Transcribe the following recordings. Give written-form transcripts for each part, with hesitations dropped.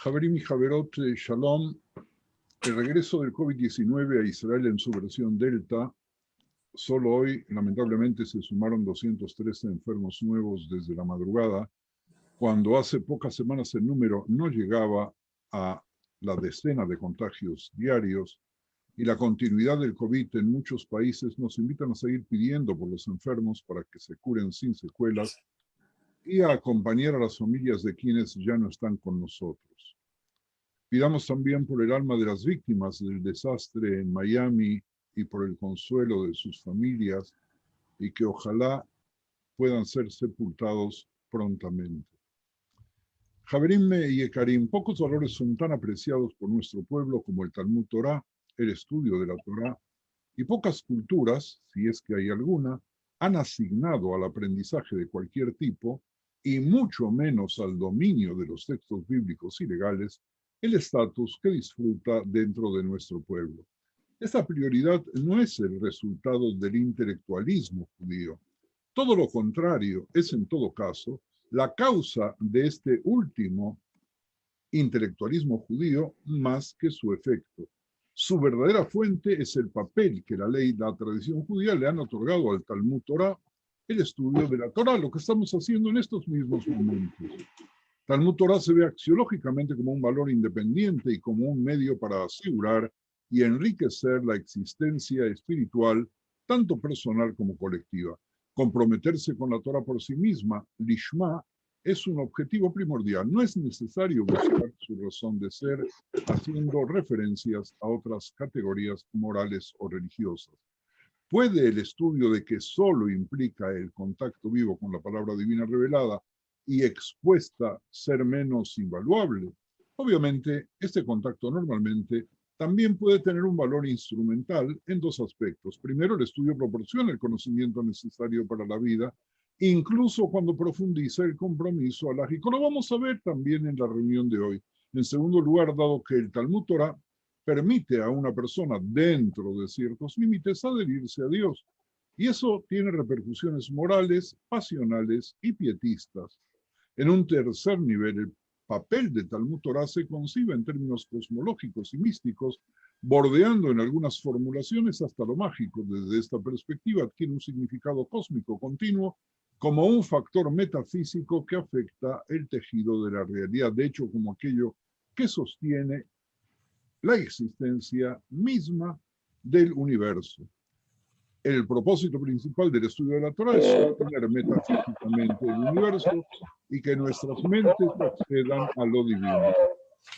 Javerim y Javerot, Shalom. El regreso del COVID-19 a Israel en su versión Delta. Solo hoy, lamentablemente, se sumaron 213 enfermos nuevos desde la madrugada, cuando hace pocas semanas el número no llegaba a la decena de contagios diarios, y la continuidad del COVID en muchos países nos invitan a seguir pidiendo por los enfermos para que se curen sin secuelas y a acompañar a las familias de quienes ya no están con nosotros. Pidamos también por el alma de las víctimas del desastre en Miami y por el consuelo de sus familias, y que ojalá puedan ser sepultados prontamente. Javerim y Ekarim, pocos valores son tan apreciados por nuestro pueblo como el Talmud Torá, el estudio de la Torá, y pocas culturas, si es que hay alguna, han asignado al aprendizaje de cualquier tipo, y mucho menos al dominio de los textos bíblicos y legales, el estatus que disfruta dentro de nuestro pueblo. Esta prioridad no es el resultado del intelectualismo judío. Todo lo contrario, es en todo caso la causa de este último intelectualismo judío más que su efecto. Su verdadera fuente es el papel que la ley y la tradición judía le han otorgado al Talmud Torá, el estudio de la Torá, lo que estamos haciendo en estos mismos momentos. Talmud Torá se ve axiológicamente como un valor independiente y como un medio para asegurar y enriquecer la existencia espiritual, tanto personal como colectiva. Comprometerse con la Torá por sí misma, lishma, es un objetivo primordial. No es necesario buscar su razón de ser haciendo referencias a otras categorías morales o religiosas. ¿Puede el estudio de que solo implica el contacto vivo con la palabra divina revelada y expuesta ser menos invaluable? Obviamente, este contacto normalmente también puede tener un valor instrumental en dos aspectos. Primero, el estudio proporciona el conocimiento necesario para la vida, incluso cuando profundiza el compromiso alágico. Lo vamos a ver también en la reunión de hoy. En segundo lugar, dado que el Talmud Torá permite a una persona dentro de ciertos límites adherirse a Dios, y eso tiene repercusiones morales, pasionales y pietistas. En un tercer nivel, el papel de Talmud Torá se concibe en términos cosmológicos y místicos, bordeando en algunas formulaciones hasta lo mágico. Desde esta perspectiva adquiere un significado cósmico continuo como un factor metafísico que afecta el tejido de la realidad, de hecho como aquello que sostiene la existencia misma del universo. El propósito principal del estudio de la Torá es sostener metafísicamente el universo y que nuestras mentes accedan a lo divino.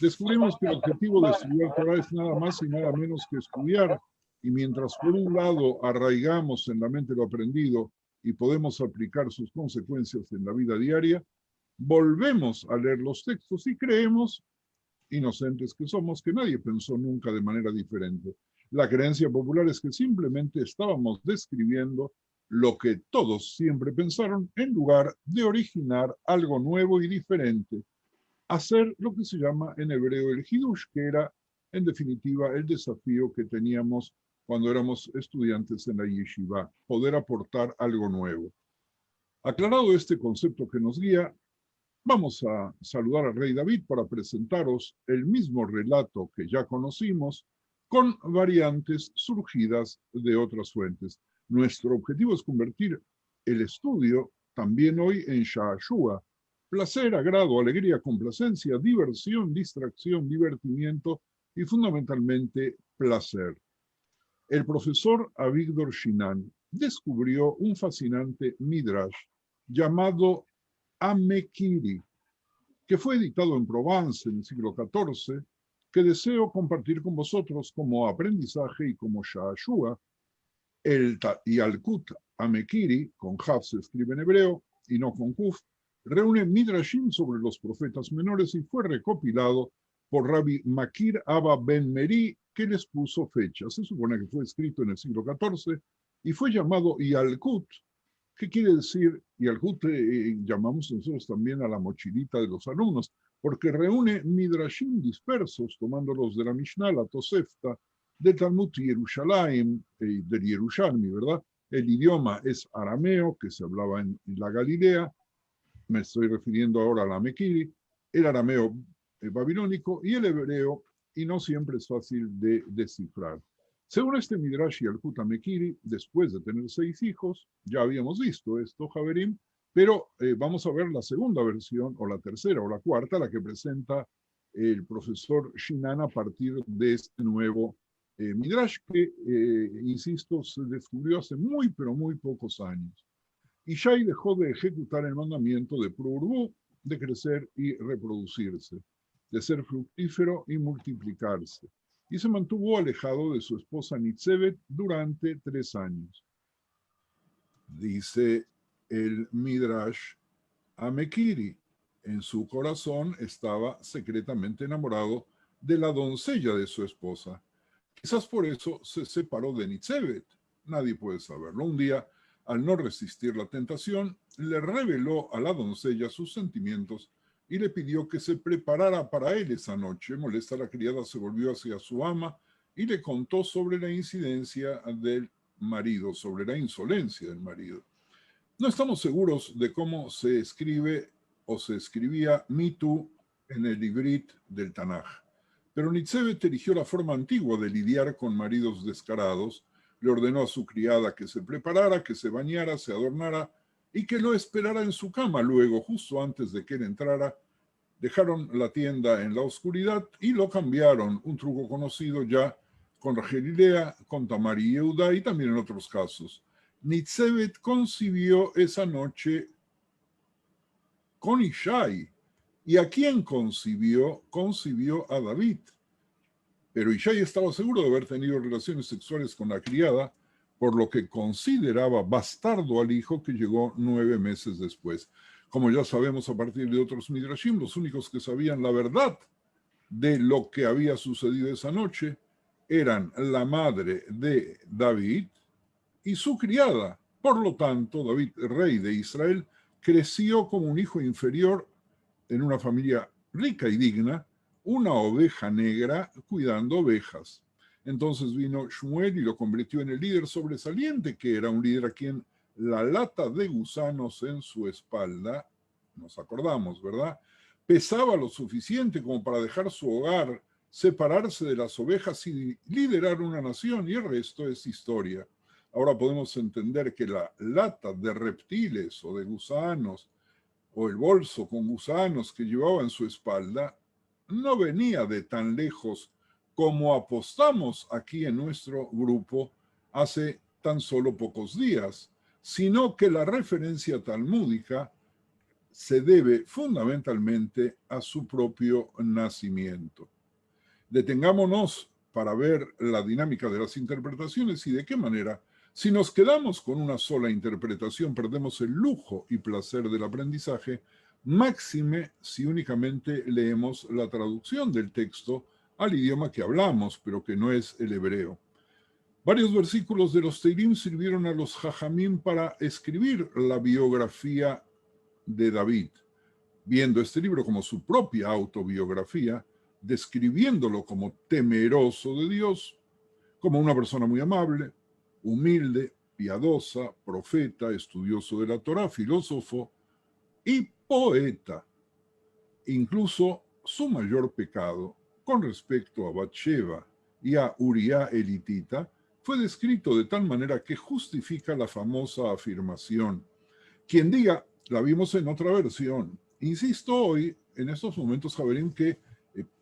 Descubrimos que el objetivo de estudiar Torá es nada más y nada menos que estudiar, y mientras por un lado arraigamos en la mente lo aprendido y podemos aplicar sus consecuencias en la vida diaria, volvemos a leer los textos y creemos, inocentes que somos, que nadie pensó nunca de manera diferente. La creencia popular es que simplemente estábamos describiendo lo que todos siempre pensaron en lugar de originar algo nuevo y diferente. Hacer lo que se llama en hebreo el hidush, que era en definitiva el desafío que teníamos cuando éramos estudiantes en la yeshiva, poder aportar algo nuevo. Aclarado este concepto que nos guía, vamos a saludar al rey David para presentaros el mismo relato que ya conocimos, con variantes surgidas de otras fuentes. Nuestro objetivo es convertir el estudio también hoy en Sha'ashua, placer, agrado, alegría, complacencia, diversión, distracción, divertimiento y fundamentalmente placer. El profesor Avigdor Shinan descubrió un fascinante midrash llamado Amekiri, que fue editado en Provence en el siglo XIV, que deseo compartir con vosotros como aprendizaje y como Sha'ashua. El Yalkut Amekiri, con Jaf se escribe en hebreo y no con Kuf, reúne midrashim sobre los profetas menores y fue recopilado por Rabbi Makir Abba Ben Meri, que les puso fecha. Se supone que fue escrito en el siglo XIV y fue llamado Yalkut. ¿Qué quiere decir? Y al llamamos nosotros también a la mochilita de los alumnos, porque reúne midrashim dispersos, tomándolos de la Mishnah, la Tosefta, de Talmud Yerushalayim, del Yerushalmi, ¿verdad? El idioma es arameo, que se hablaba en la Galilea, me estoy refiriendo ahora a la Mekiri, el arameo babilónico y el hebreo, y no siempre es fácil de descifrar. Según este Midrash y el Mekiri, después de tener 6 hijos, ya habíamos visto esto, Javerim, pero vamos a ver la segunda versión, o la tercera, o la cuarta, la que presenta el profesor Shinan a partir de este nuevo Midrash que, insisto, se descubrió hace muy, pero muy pocos años. Ishai dejó de ejecutar el mandamiento de Pururbu, de crecer y reproducirse, de ser fructífero y multiplicarse, y se mantuvo alejado de su esposa Nitzebet durante 3 años. Dice el Midrash Amekiri, en su corazón estaba secretamente enamorado de la doncella de su esposa. Quizás por eso se separó de Nitzebet. Nadie puede saberlo. Un día, al no resistir la tentación, le reveló a la doncella sus sentimientos y le pidió que se preparara para él esa noche. Molesta, la criada se volvió hacia su ama y le contó sobre la incidencia del marido, sobre la insolencia del marido. No estamos seguros de cómo se escribe o se escribía mitu en el ibrit del Tanaj, pero Nitzebet eligió la forma antigua de lidiar con maridos descarados. Le ordenó a su criada que se preparara, que se bañara, se adornara y que lo esperara en su cama. Luego, justo antes de que él entrara, dejaron la tienda en la oscuridad y lo cambiaron, un truco conocido ya con Rachel y Lea, con Tamar y Yehuda y también en otros casos. Nitzebet concibió esa noche con Ishai. ¿Y a quién concibió? Concibió a David. Pero Ishai estaba seguro de haber tenido relaciones sexuales con la criada, por lo que consideraba bastardo al hijo que llegó 9 meses después. Como ya sabemos a partir de otros midrashim, los únicos que sabían la verdad de lo que había sucedido esa noche eran la madre de David y su criada. Por lo tanto, David, rey de Israel, creció como un hijo inferior en una familia rica y digna, una oveja negra cuidando ovejas. Entonces vino Shmuel y lo convirtió en el líder sobresaliente, que era un líder a quien la lata de gusanos en su espalda, nos acordamos, ¿verdad?, pesaba lo suficiente como para dejar su hogar, separarse de las ovejas y liderar una nación, y el resto es historia. Ahora podemos entender que la lata de reptiles o de gusanos o el bolso con gusanos que llevaba en su espalda no venía de tan lejos como apostamos aquí en nuestro grupo hace tan solo pocos días, sino que la referencia talmúdica se debe fundamentalmente a su propio nacimiento. Detengámonos para ver la dinámica de las interpretaciones y de qué manera, si nos quedamos con una sola interpretación, perdemos el lujo y placer del aprendizaje, máxime si únicamente leemos la traducción del texto al idioma que hablamos, pero que no es el hebreo. Varios versículos de los Teilim sirvieron a los Jajamim para escribir la biografía de David, viendo este libro como su propia autobiografía, describiéndolo como temeroso de Dios, como una persona muy amable, humilde, piadosa, profeta, estudioso de la Torá, filósofo y poeta. Incluso su mayor pecado con respecto a Bathsheba y a Uriah elitita fue descrito de tal manera que justifica la famosa afirmación. Quien diga, la vimos en otra versión. Insisto hoy, en estos momentos, Javerín, que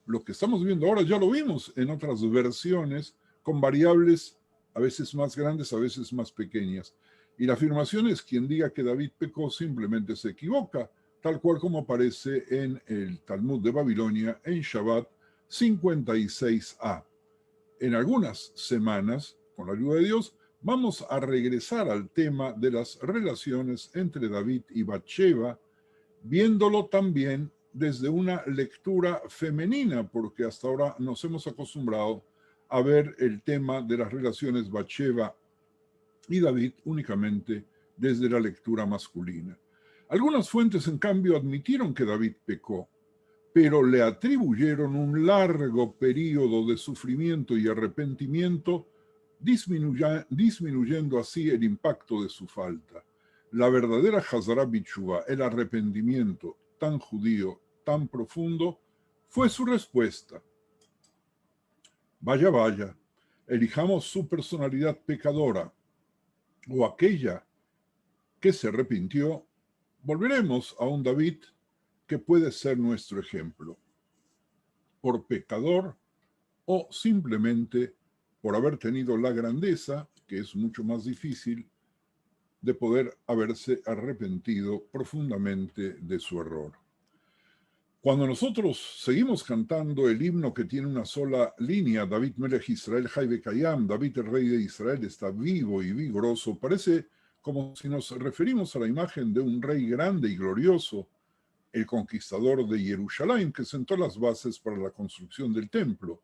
lo que estamos viendo ahora ya lo vimos en otras versiones con variables a veces más grandes, a veces más pequeñas. Y la afirmación es: quien diga que David pecó simplemente se equivoca, tal cual como aparece en el Talmud de Babilonia en Shabbat 56a. En algunas semanas, con la ayuda de Dios, vamos a regresar al tema de las relaciones entre David y Bathsheba, viéndolo también desde una lectura femenina, porque hasta ahora nos hemos acostumbrado a ver el tema de las relaciones Bathsheba y David únicamente desde la lectura masculina. Algunas fuentes, en cambio, admitieron que David pecó, pero le atribuyeron un largo periodo de sufrimiento y arrepentimiento, disminuyendo así el impacto de su falta. La verdadera Hazara Bichuvá, el arrepentimiento tan judío, tan profundo, Fue su respuesta: vaya, vaya, elijamos su personalidad pecadora o aquella que se arrepintió. Volveremos a un David que puede ser nuestro ejemplo, por pecador o simplemente por haber tenido la grandeza, que es mucho más difícil, de poder haberse arrepentido profundamente de su error. Cuando nosotros seguimos cantando el himno que tiene una sola línea, David Melech Israel Hay Bekayam, David el rey de Israel está vivo y vigoroso, parece como si nos referimos a la imagen de un rey grande y glorioso, el conquistador de Jerusalén, que sentó las bases para la construcción del templo,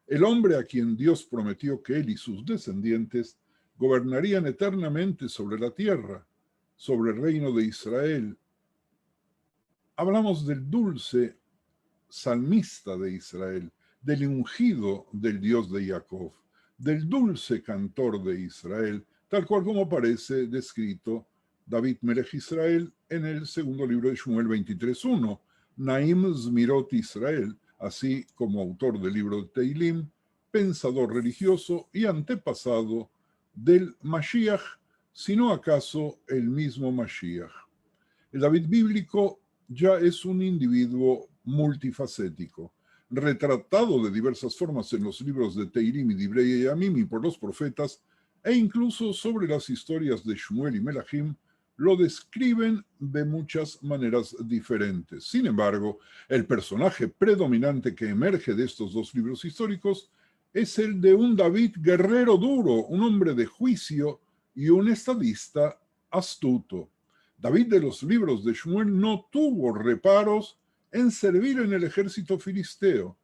el hombre a quien Dios prometió que él y sus descendientes gobernarían eternamente sobre la tierra, sobre el reino de Israel. Hablamos del dulce salmista de Israel, del ungido del Dios de Jacob, del dulce cantor de Israel, tal cual como aparece descrito David Melech Israel en el segundo libro de Shmuel 23.1, Naim Zmirot Israel, así como autor del libro de Teilim, pensador religioso y antepasado del Mashiach, si no acaso el mismo Mashiach. El David bíblico ya es un individuo multifacético, retratado de diversas formas en los libros de Teilim y Divrei Yamim y por los profetas, e incluso sobre las historias de Shmuel y Melahim, lo describen de muchas maneras diferentes. Sin embargo, el personaje predominante que emerge de estos dos libros históricos es el de un David guerrero duro, un hombre de juicio y un estadista astuto. David de los libros de Shmuel no tuvo reparos en servir en el ejército filisteo.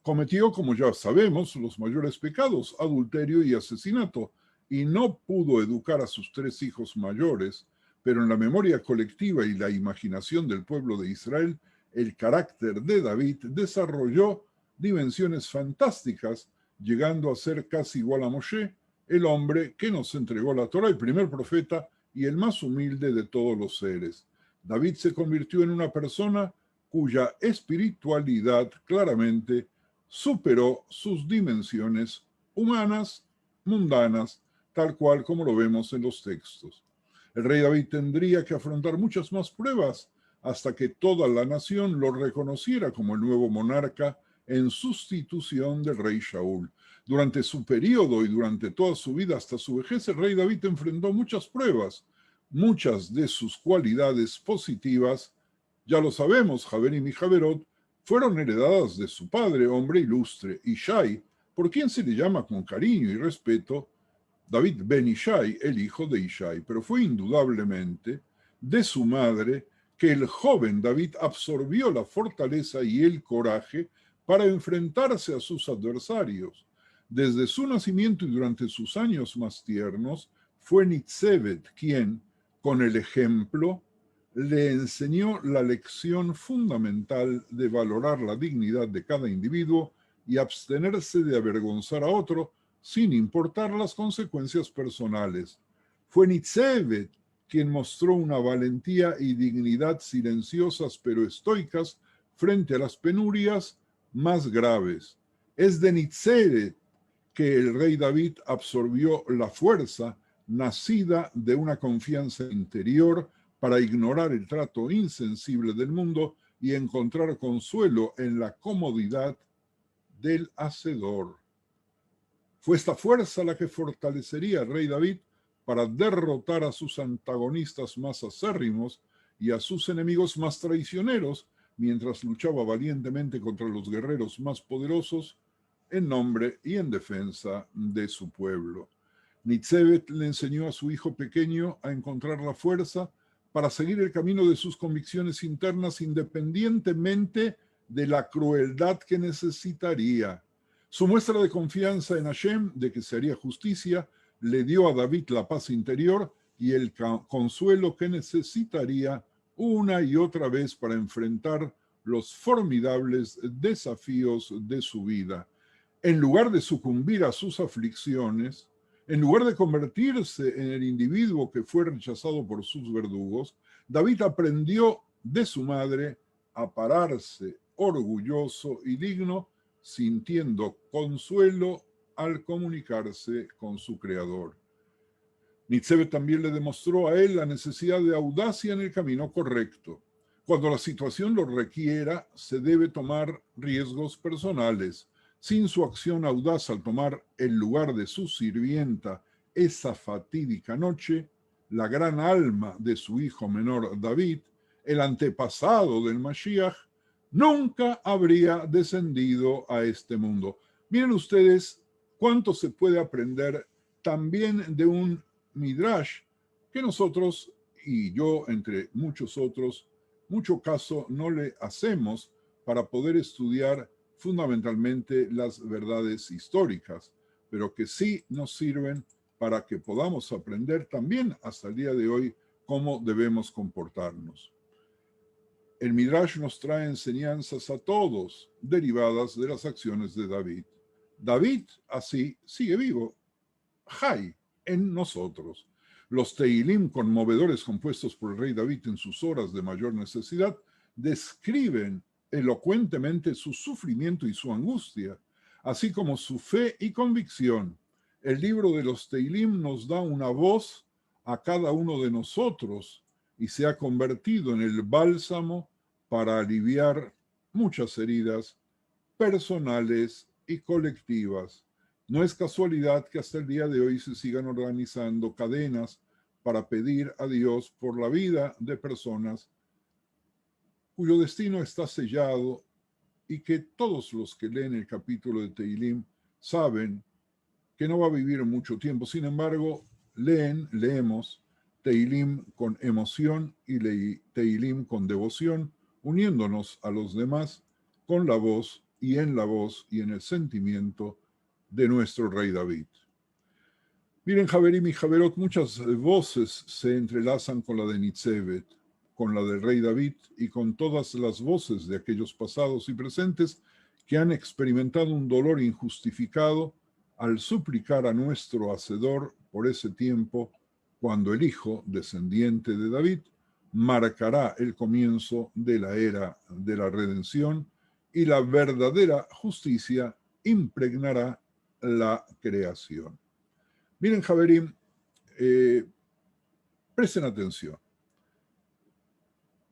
Cometió, como ya sabemos, los mayores pecados, adulterio y asesinato, y no pudo educar a sus 3 hijos mayores, pero en la memoria colectiva y la imaginación del pueblo de Israel, el carácter de David desarrolló dimensiones fantásticas, llegando a ser casi igual a Moshe, el hombre que nos entregó la Torá, el primer profeta y el más humilde de todos los seres. David se convirtió en una persona cuya espiritualidad claramente superó sus dimensiones humanas, mundanas, tal cual como lo vemos en los textos. El rey David tendría que afrontar muchas más pruebas hasta que toda la nación lo reconociera como el nuevo monarca en sustitución del rey Shaul. Durante su periodo y durante toda su vida hasta su vejez, el rey David enfrentó muchas pruebas. Muchas de sus cualidades positivas, ya lo sabemos, Javerim y Javerot, fueron heredadas de su padre, hombre ilustre, Ishai, por quien se le llama con cariño y respeto David ben Ishai, el hijo de Ishai, pero fue indudablemente de su madre que el joven David absorbió la fortaleza y el coraje para enfrentarse a sus adversarios. Desde su nacimiento y durante sus años más tiernos, fue Nitzevet quien, con el ejemplo, le enseñó la lección fundamental de valorar la dignidad de cada individuo y abstenerse de avergonzar a otro sin importar las consecuencias personales. Fue Nitzevet quien mostró una valentía y dignidad silenciosas pero estoicas frente a las penurias más graves. Es de Nitzevet que el rey David absorbió la fuerza nacida de una confianza interior para ignorar el trato insensible del mundo y encontrar consuelo en la comodidad del hacedor. Fue esta fuerza la que fortalecería al rey David para derrotar a sus antagonistas más acérrimos y a sus enemigos más traicioneros, mientras luchaba valientemente contra los guerreros más poderosos en nombre y en defensa de su pueblo. Nitzevet le enseñó a su hijo pequeño a encontrar la fuerza para seguir el camino de sus convicciones internas independientemente de la crueldad que necesitaría. Su muestra de confianza en Hashem, de que se haría justicia, le dio a David la paz interior y el consuelo que necesitaría una y otra vez para enfrentar los formidables desafíos de su vida. En lugar de sucumbir a sus aflicciones, en lugar de convertirse en el individuo que fue rechazado por sus verdugos, David aprendió de su madre a pararse orgulloso y digno, sintiendo consuelo al comunicarse con su Creador. Nitzebe también le demostró a él la necesidad de audacia en el camino correcto. Cuando la situación lo requiera, se debe tomar riesgos personales. Sin su acción audaz al tomar el lugar de su sirvienta esa fatídica noche, la gran alma de su hijo menor David, el antepasado del Mashiach, nunca habría descendido a este mundo. Miren ustedes cuánto se puede aprender también de un Midrash que nosotros, y yo entre muchos otros, mucho caso no le hacemos para poder estudiar fundamentalmente las verdades históricas, pero que sí nos sirven para que podamos aprender también hasta el día de hoy cómo debemos comportarnos. El Midrash nos trae enseñanzas a todos derivadas de las acciones de David. David así sigue vivo, Jai, en nosotros. Los Teilim conmovedores compuestos por el rey David en sus horas de mayor necesidad describen elocuentemente su sufrimiento y su angustia, así como su fe y convicción. El libro de los Teilim nos da una voz a cada uno de nosotros y se ha convertido en el bálsamo para aliviar muchas heridas personales y colectivas. No es casualidad que hasta el día de hoy se sigan organizando cadenas para pedir a Dios por la vida de personas cuyo destino está sellado y que todos los que leen el capítulo de Teilim saben que no va a vivir mucho tiempo. Sin embargo, leemos Teilim con emoción y Teilim con devoción, uniéndonos a los demás con la voz y en la voz y en el sentimiento de nuestro rey David. Miren, Javerim y Javerot, muchas voces se entrelazan con la de Nitzebet, con la del rey David y con todas las voces de aquellos pasados y presentes que han experimentado un dolor injustificado al suplicar a nuestro Hacedor por ese tiempo, cuando el hijo descendiente de David marcará el comienzo de la era de la redención y la verdadera justicia impregnará la creación. Miren, Javerim, presten atención.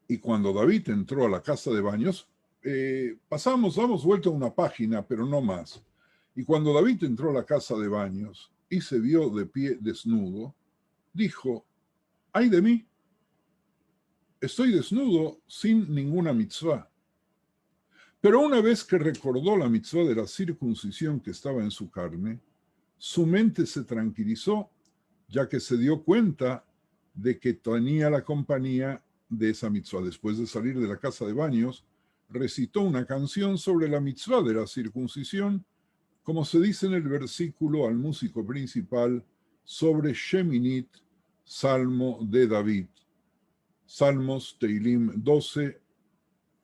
Y cuando David entró a la casa de baños, damos vuelta a una página, pero no más. Y cuando David entró a la casa de baños y se vio de pie desnudo, dijo: ¡ay de mí! Estoy desnudo sin ninguna mitzvah. Pero una vez que recordó la mitzvah de la circuncisión que estaba en su carne, su mente se tranquilizó, ya que se dio cuenta de que tenía la compañía de esa mitzvah. Después de salir de la casa de baños, recitó una canción sobre la mitzvah de la circuncisión, como se dice en el versículo al músico principal sobre Sheminit, Salmo de David. Salmos Teilim 12,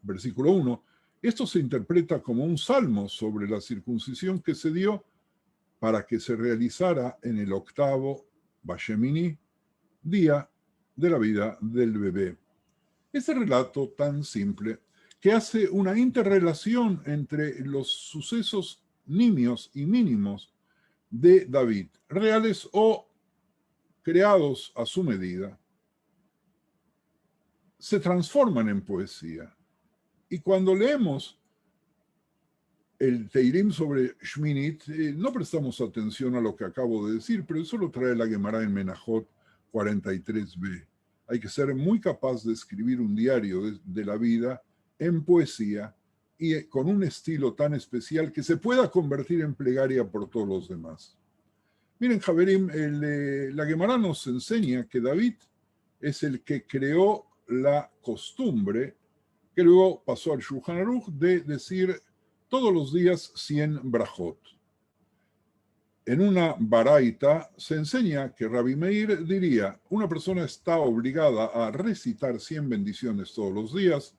versículo 1. Esto se interpreta como un salmo sobre la circuncisión que se dio para que se realizara en el octavo Bashemini, día de la vida del bebé. Este relato tan simple que hace una interrelación entre los sucesos nimios y mínimos de David, reales o creados a su medida, se transforman en poesía. Y cuando leemos el Teilim sobre Shminit, no prestamos atención a lo que acabo de decir, pero eso lo trae la Gemara en Menachot 43b. Hay que ser muy capaz de escribir un diario de la vida en poesía y con un estilo tan especial que se pueda convertir en plegaria por todos los demás. Miren, Javerim, la Gemara nos enseña que David es el que creó la costumbre, que luego pasó al Shulchan Aruch, de decir todos los días 100 brajot. En una baraita se enseña que Rabbi Meir diría: una persona está obligada a recitar 100 bendiciones todos los días,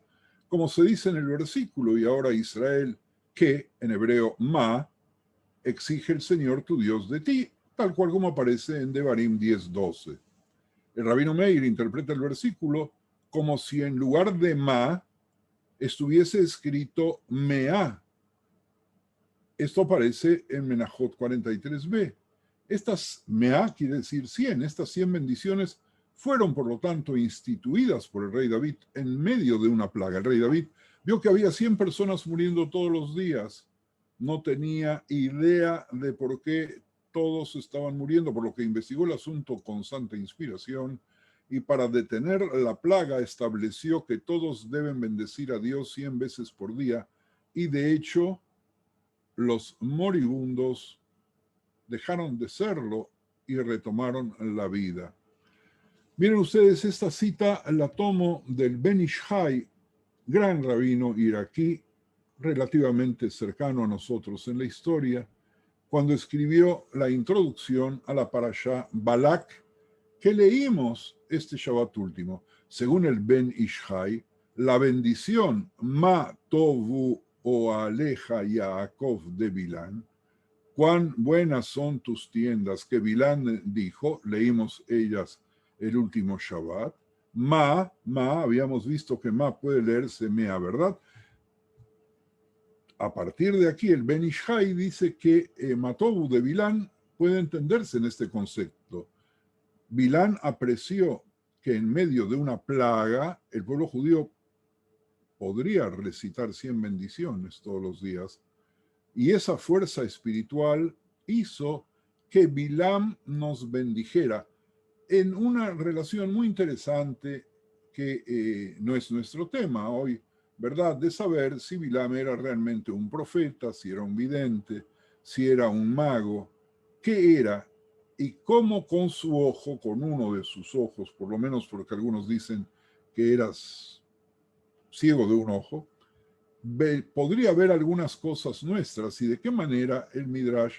como se dice en el versículo, y ahora Israel, que en hebreo ma, exige el Señor tu Dios de ti, tal cual como aparece en Devarim 10:12. El rabino Meir interpreta el versículo como si en lugar de ma estuviese escrito Mea. Esto aparece en Menajot 43b. Estas Mea quiere decir 100. Estas 100 bendiciones fueron, por lo tanto, instituidas por el rey David en medio de una plaga. El rey David vio que había 100 personas muriendo todos los días. No tenía idea de por qué todos estaban muriendo, por lo que investigó el asunto con santa inspiración y para detener la plaga estableció que todos deben bendecir a Dios 100 veces por día y de hecho los moribundos dejaron de serlo y retomaron la vida. Miren ustedes, esta cita la tomo del Ben Ish Hai, gran rabino iraquí, relativamente cercano a nosotros en la historia, cuando escribió la introducción a la parashá Balak, que leímos este Shabbat último. Según el Ben Ish Hai, la bendición Ma Tovu o Aleja Yaakov de Bilán, cuán buenas son tus tiendas, que Bilán dijo, leímos ellas el último Shabbat. Ma, habíamos visto que Ma puede leerse Mea, ¿verdad? A partir de aquí, el Ben Ish Hai dice que Matobu de Bilán puede entenderse en este concepto. Bilán apreció que en medio de una plaga, el pueblo judío podría recitar 100 bendiciones todos los días, y esa fuerza espiritual hizo que Bilam nos bendijera en una relación muy interesante que no es nuestro tema hoy, ¿verdad? De saber si Bilam era realmente un profeta, si era un vidente, si era un mago, qué era y cómo con su ojo, con uno de sus ojos, por lo menos porque algunos dicen que eras ciego de un ojo, podría ver algunas cosas nuestras y de qué manera el Midrash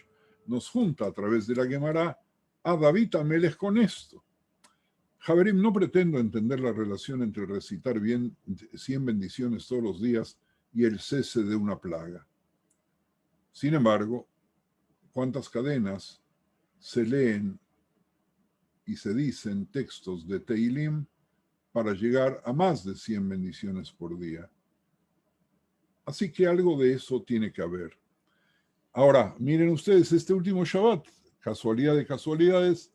nos junta a través de la Gemara a David Amelech con esto. Javerim, no pretendo entender la relación entre recitar bien 100 bendiciones todos los días y el cese de una plaga. Sin embargo, ¿cuántas cadenas se leen y se dicen textos de Teilim para llegar a más de 100 bendiciones por día? Así que algo de eso tiene que haber. Ahora, miren ustedes, este último Shabbat, casualidad de casualidades,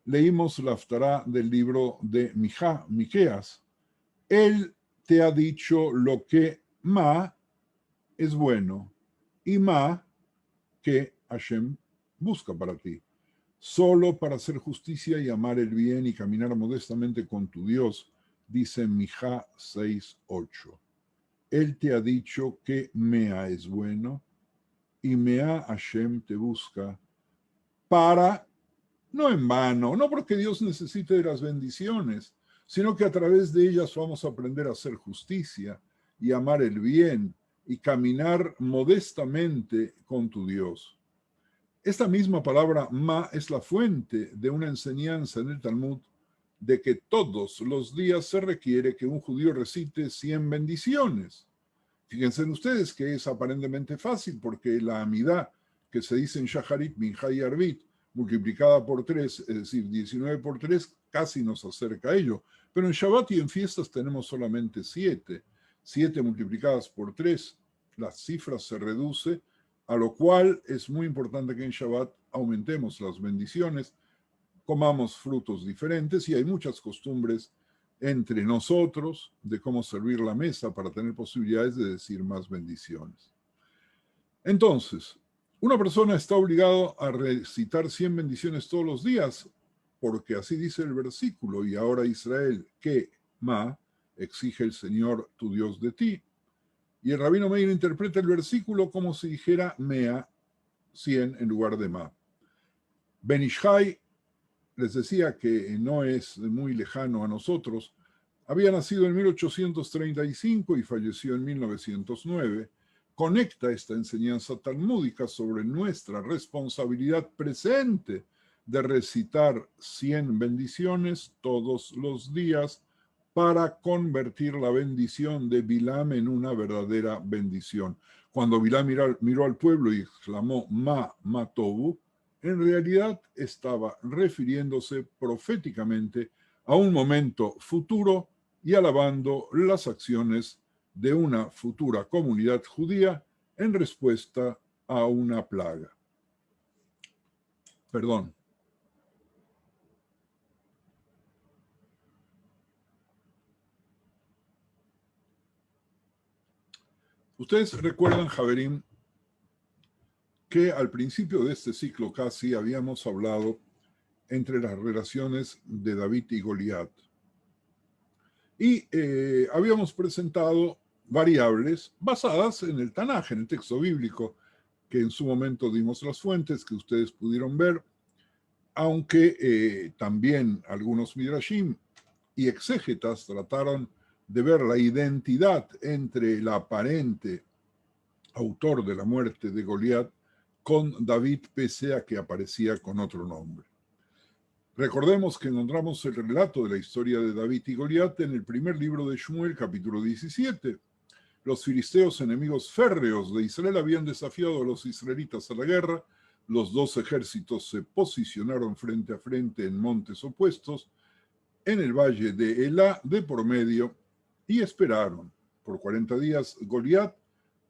leímos la Haftará del libro de Miqueas. Él te ha dicho lo que Ma es bueno y Ma que Hashem busca para ti. Solo para hacer justicia y amar el bien y caminar modestamente con tu Dios, dice Mijá 6:8. Él te ha dicho que Mea es bueno y Mea Hashem te busca para, no en vano, no porque Dios necesite de las bendiciones, sino que a través de ellas vamos a aprender a hacer justicia y amar el bien y caminar modestamente con tu Dios. Esta misma palabra Ma es la fuente de una enseñanza en el Talmud de que todos los días se requiere que un judío recite 100 bendiciones. Fíjense en ustedes que es aparentemente fácil porque la amidá que se dice en Shaharit, Minjá y Arbit, multiplicada por 3, es decir, 19 por 3, casi nos acerca a ello. Pero en Shabbat y en fiestas tenemos solamente 7. 7 multiplicadas por 3, la cifra se reduce, a lo cual es muy importante que en Shabbat aumentemos las bendiciones, comamos frutos diferentes y hay muchas costumbres entre nosotros de cómo servir la mesa para tener posibilidades de decir más bendiciones. Entonces, una persona está obligado a recitar 100 bendiciones todos los días, porque así dice el versículo, y ahora Israel, que Ma, exige el Señor tu Dios de ti. Y el rabino Meir interpreta el versículo como si dijera Mea, 100 en lugar de Ma. Ben Ish Hai les decía que no es muy lejano a nosotros. Había nacido en 1835 y falleció en 1909. Conecta esta enseñanza talmúdica sobre nuestra responsabilidad presente de recitar 100 bendiciones todos los días para convertir la bendición de Bilam en una verdadera bendición. Cuando Bilam miró al pueblo y exclamó Ma Tobu, en realidad estaba refiriéndose proféticamente a un momento futuro y alabando las acciones de una futura comunidad judía en respuesta a una plaga. Perdón. Ustedes recuerdan, Javerín, que al principio de este ciclo casi habíamos hablado entre las relaciones de David y Goliat. Y habíamos presentado variables basadas en el Tanaj, en el texto bíblico, que en su momento dimos las fuentes que ustedes pudieron ver, aunque también algunos midrashim y exégetas trataron de ver la identidad entre el aparente autor de la muerte de Goliat con David, pese a que aparecía con otro nombre. Recordemos que encontramos el relato de la historia de David y Goliat en el primer libro de Shmuel, capítulo 17. Los filisteos, enemigos férreos de Israel, habían desafiado a los israelitas a la guerra. Los dos ejércitos se posicionaron frente a frente en montes opuestos, en el valle de Elá de por medio, y esperaron. Por 40 días, Goliat,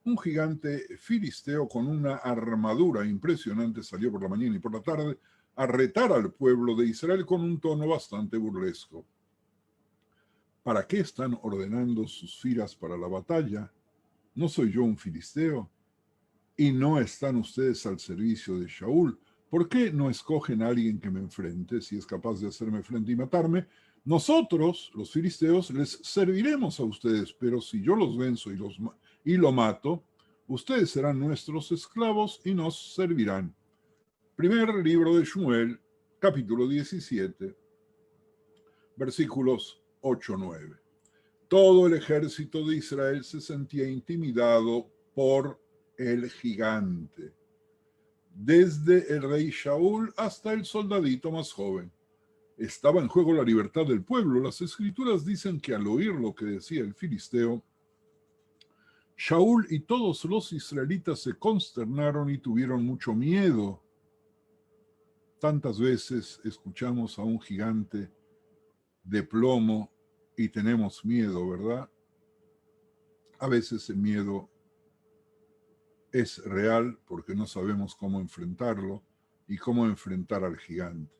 un gigante filisteo con una armadura impresionante, salió por la mañana y por la tarde a retar al pueblo de Israel con un tono bastante burlesco. ¿Para qué están ordenando sus filas para la batalla? ¿No soy yo un filisteo? ¿Y no están ustedes al servicio de Shaul? ¿Por qué no escogen a alguien que me enfrente, si es capaz de hacerme frente y matarme? Nosotros, los filisteos, les serviremos a ustedes, pero si yo los venzo y lo mato, ustedes serán nuestros esclavos y nos servirán. Primer libro de Shmuel, capítulo 17, versículos 8-9. Todo el ejército de Israel se sentía intimidado por el gigante, desde el rey Shaul hasta el soldadito más joven. Estaba en juego la libertad del pueblo. Las escrituras dicen que al oír lo que decía el filisteo, Shaul y todos los israelitas se consternaron y tuvieron mucho miedo. Tantas veces escuchamos a un gigante de plomo y tenemos miedo, ¿verdad? A veces el miedo es real porque no sabemos cómo enfrentarlo y cómo enfrentar al gigante.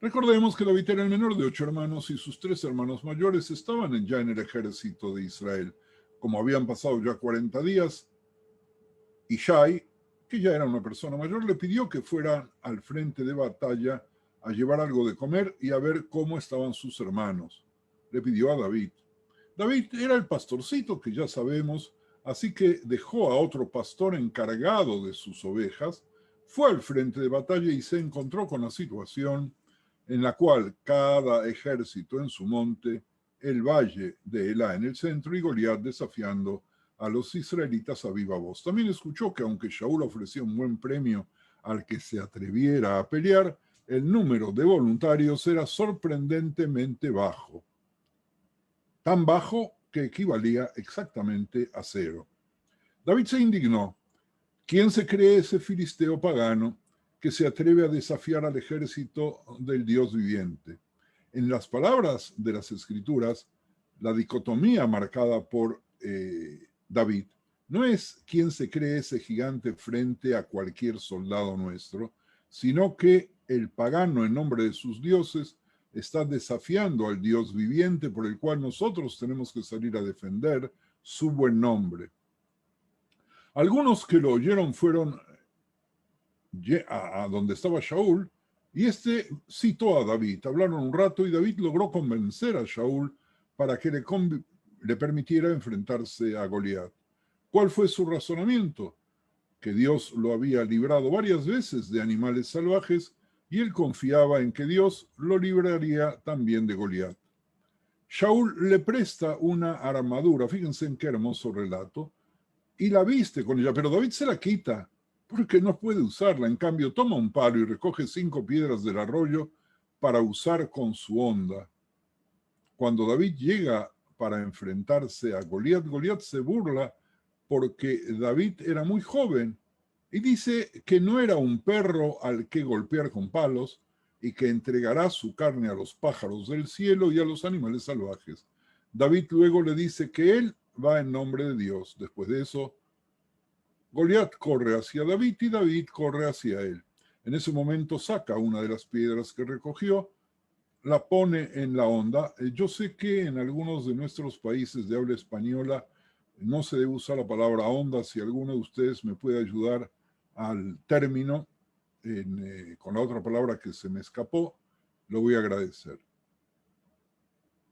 Recordemos que David era el menor de 8 hermanos y sus 3 hermanos mayores estaban ya en el ejército de Israel. Como habían pasado ya 40 días, Ishai, que ya era una persona mayor, le pidió que fuera al frente de batalla a llevar algo de comer y a ver cómo estaban sus hermanos. Le pidió a David. David era el pastorcito que ya sabemos, así que dejó a otro pastor encargado de sus ovejas, fue al frente de batalla y se encontró con la situación en la cual cada ejército en su monte, el valle de Elá en el centro y Goliat desafiando a los israelitas a viva voz. También escuchó que aunque Shaul ofrecía un buen premio al que se atreviera a pelear, el número de voluntarios era sorprendentemente bajo. Tan bajo que equivalía exactamente a 0. David se indignó. ¿Quién se cree ese filisteo pagano que se atreve a desafiar al ejército del Dios viviente? En las palabras de las Escrituras, la dicotomía marcada por David no es quién se cree ese gigante frente a cualquier soldado nuestro, sino que el pagano en nombre de sus dioses está desafiando al Dios viviente por el cual nosotros tenemos que salir a defender su buen nombre. Algunos que lo oyeron fueron a donde estaba Shaul y este citó a David. Hablaron un rato y David logró convencer a Shaul para que le permitiera enfrentarse a Goliat. ¿Cuál fue su razonamiento? Que Dios lo había librado varias veces de animales salvajes y él confiaba en que Dios lo libraría también de Goliat. Shaul le presta una armadura, fíjense en qué hermoso relato, y la viste con ella, pero David se la quita porque no puede usarla. En cambio, toma un palo y recoge 5 piedras del arroyo para usar con su honda. Cuando David llega para enfrentarse a Goliat, Goliat se burla porque David era muy joven y dice que no era un perro al que golpear con palos y que entregará su carne a los pájaros del cielo y a los animales salvajes. David luego le dice que él va en nombre de Dios. Después de eso, Goliat corre hacia David y David corre hacia él. En ese momento saca una de las piedras que recogió, la pone en la honda. Yo sé que en algunos de nuestros países de habla española no se debe usar la palabra honda. Si alguno de ustedes me puede ayudar al término con la otra palabra que se me escapó, lo voy a agradecer.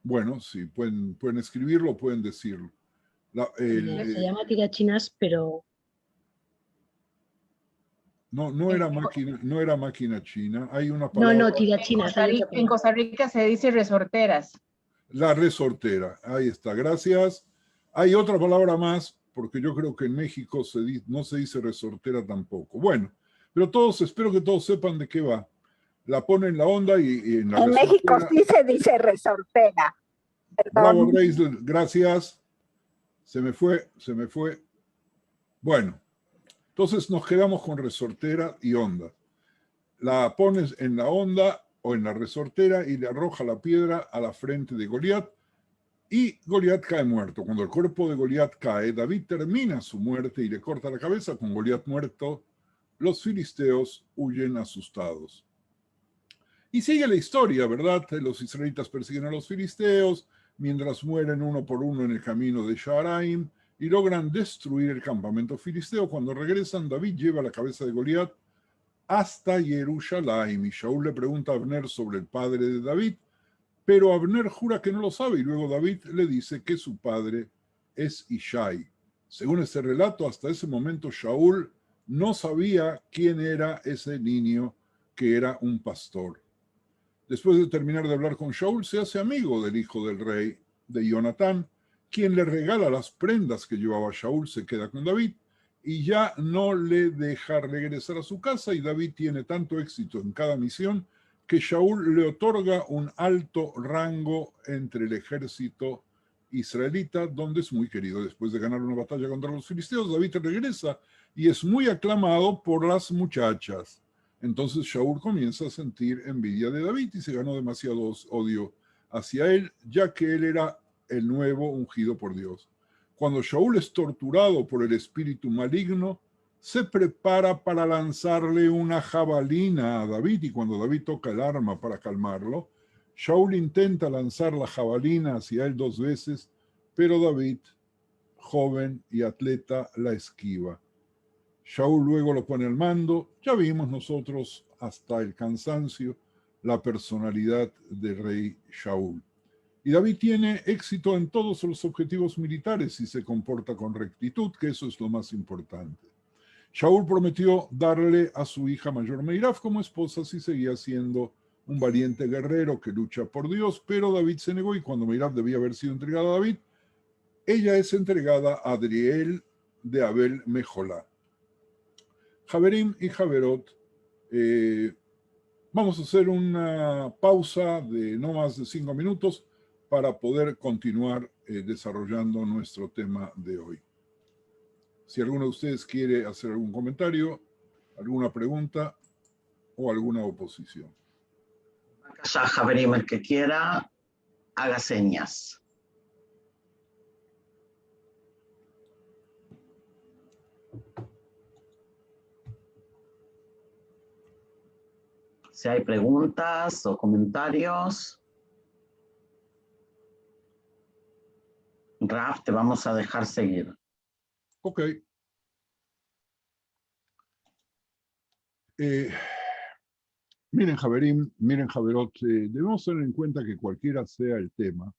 Bueno, sí, pueden escribirlo, pueden decirlo. Se llama tirachinas, pero... No era máquina china. Hay una palabra. No, tirachinas. En Costa Rica se dice resorteras. La resortera, ahí está, gracias. Hay otra palabra más, porque yo creo que en México no se dice resortera tampoco. Bueno, pero espero que todos sepan de qué va. La pone en la onda y en la En México sí se dice resortera. Perdón. Bravo, Reis, gracias. Se me fue. Bueno, entonces nos quedamos con resortera y onda. La pones en la onda o en la resortera y le arroja la piedra a la frente de Goliat y Goliat cae muerto. Cuando el cuerpo de Goliat cae, David termina su muerte y le corta la cabeza. Con Goliat muerto, los filisteos huyen asustados. Y sigue la historia, ¿verdad? Los israelitas persiguen a los filisteos mientras mueren uno por uno en el camino de Sha'araim y logran destruir el campamento filisteo. Cuando regresan, David lleva la cabeza de Goliat hasta Jerusalén y Shaul le pregunta a Abner sobre el padre de David, pero Abner jura que no lo sabe y luego David le dice que su padre es Ishai. Según este relato, hasta ese momento Shaul no sabía quién era ese niño que era un pastor. Después de terminar de hablar con Shaul, se hace amigo del hijo del rey, de Jonatán, quien le regala las prendas que llevaba Shaul, se queda con David y ya no le deja regresar a su casa, y David tiene tanto éxito en cada misión que Shaul le otorga un alto rango entre el ejército israelita, donde es muy querido. Después de ganar una batalla contra los filisteos, David regresa y es muy aclamado por las muchachas. Entonces Shaul comienza a sentir envidia de David y se ganó demasiado odio hacia él, ya que él era el nuevo ungido por Dios. Cuando Shaul es torturado por el espíritu maligno, se prepara para lanzarle una jabalina a David, y cuando David toca el arma para calmarlo, Shaul intenta lanzar la jabalina hacia él 2 veces, pero David, joven y atleta, la esquiva. Shaul luego lo pone al mando. Ya vimos nosotros hasta el cansancio la personalidad del rey Shaul. Y David tiene éxito en todos los objetivos militares y se comporta con rectitud, que eso es lo más importante. Shaul prometió darle a su hija mayor Meiraf como esposa si seguía siendo un valiente guerrero que lucha por Dios, pero David se negó y cuando Meiraf debía haber sido entregada a David, ella es entregada a Adriel de Abel Mejolá. Javerim y Javerot, vamos a hacer una pausa de no más de 5 minutos para poder continuar desarrollando nuestro tema de hoy. Si alguno de ustedes quiere hacer algún comentario, alguna pregunta o alguna oposición. Javerim, el que quiera, haga señas. Si hay preguntas o comentarios. Raf, te vamos a dejar seguir. Ok. Miren, Javerim, miren, Javerot, debemos tener en cuenta que cualquiera sea el tema,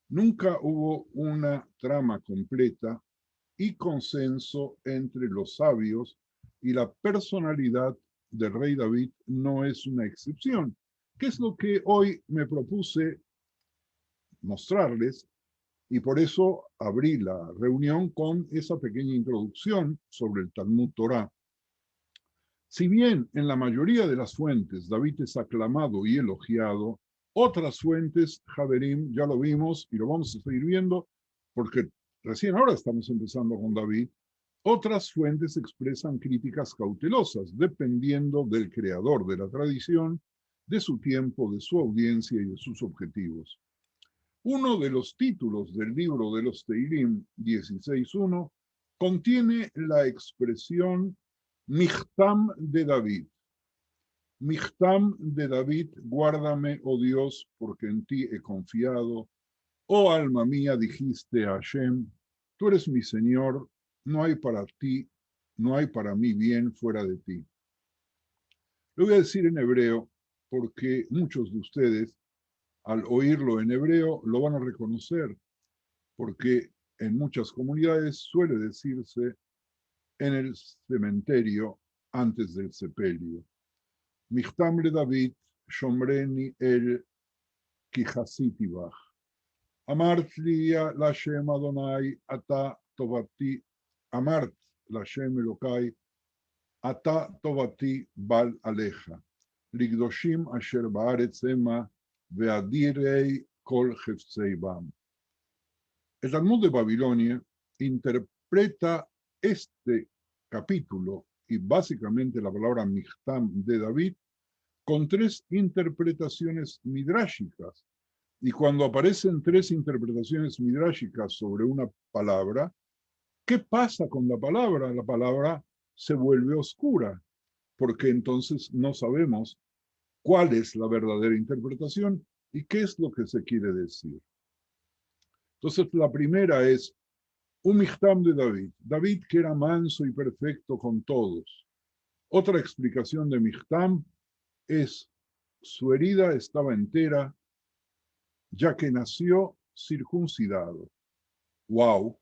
nunca hubo una trama completa y consenso entre los sabios, y la personalidad del rey David no es una excepción. ¿Qué es lo que hoy me propuse mostrarles? Y por eso abrí la reunión con esa pequeña introducción sobre el Talmud Torá. Si bien en la mayoría de las fuentes David es aclamado y elogiado, otras fuentes, Javerim, ya lo vimos y lo vamos a seguir viendo, porque recién ahora estamos empezando con David, otras fuentes expresan críticas cautelosas, dependiendo del creador de la tradición, de su tiempo, de su audiencia y de sus objetivos. Uno de los títulos del libro de los Teilim 16.1 contiene la expresión Michtam de David. Michtam de David, guárdame, oh Dios, porque en ti he confiado. Oh alma mía, dijiste a Hashem, tú eres mi Señor, no hay para ti, no hay para mí bien fuera de ti. Lo voy a decir en hebreo porque muchos de ustedes, al oírlo en hebreo, lo van a reconocer, porque en muchas comunidades suele decirse en el cementerio antes del sepelio. Michtam le David, shomreni el kijasiti bach. Amart li Lashem Adonai, ata tovati, amart Lashem Elokai, ata tovati bal aleja. Ligdoshim asher baaretz ema, veadirei kol hefzei bam. El Talmud de Babilonia interpreta este capítulo y básicamente la palabra Michtam de David con tres interpretaciones midrashicas. Y cuando aparecen tres interpretaciones midrashicas sobre una palabra, ¿qué pasa con la palabra? La palabra se vuelve oscura, porque entonces no sabemos cuál es la verdadera interpretación y qué es lo que se quiere decir. Entonces, la primera es un Michtam de David. David que era manso y perfecto con todos. Otra explicación de Michtam es su herida estaba entera, ya que nació circuncidado. ¡Wow!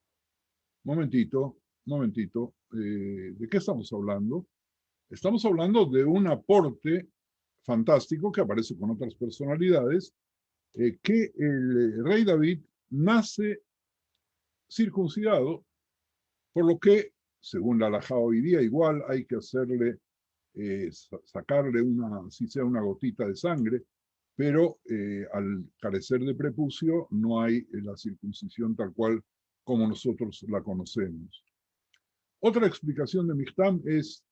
Momentito. ¿De qué estamos hablando? Estamos hablando de un aporte fantástico que aparece con otras personalidades, que el rey David nace circuncidado, por lo que, según la halajá hoy día, igual hay que hacerle, sacarle si sea una gotita de sangre, pero al carecer de prepucio no hay la circuncisión tal cual como nosotros la conocemos. Otra explicación de Michtam es,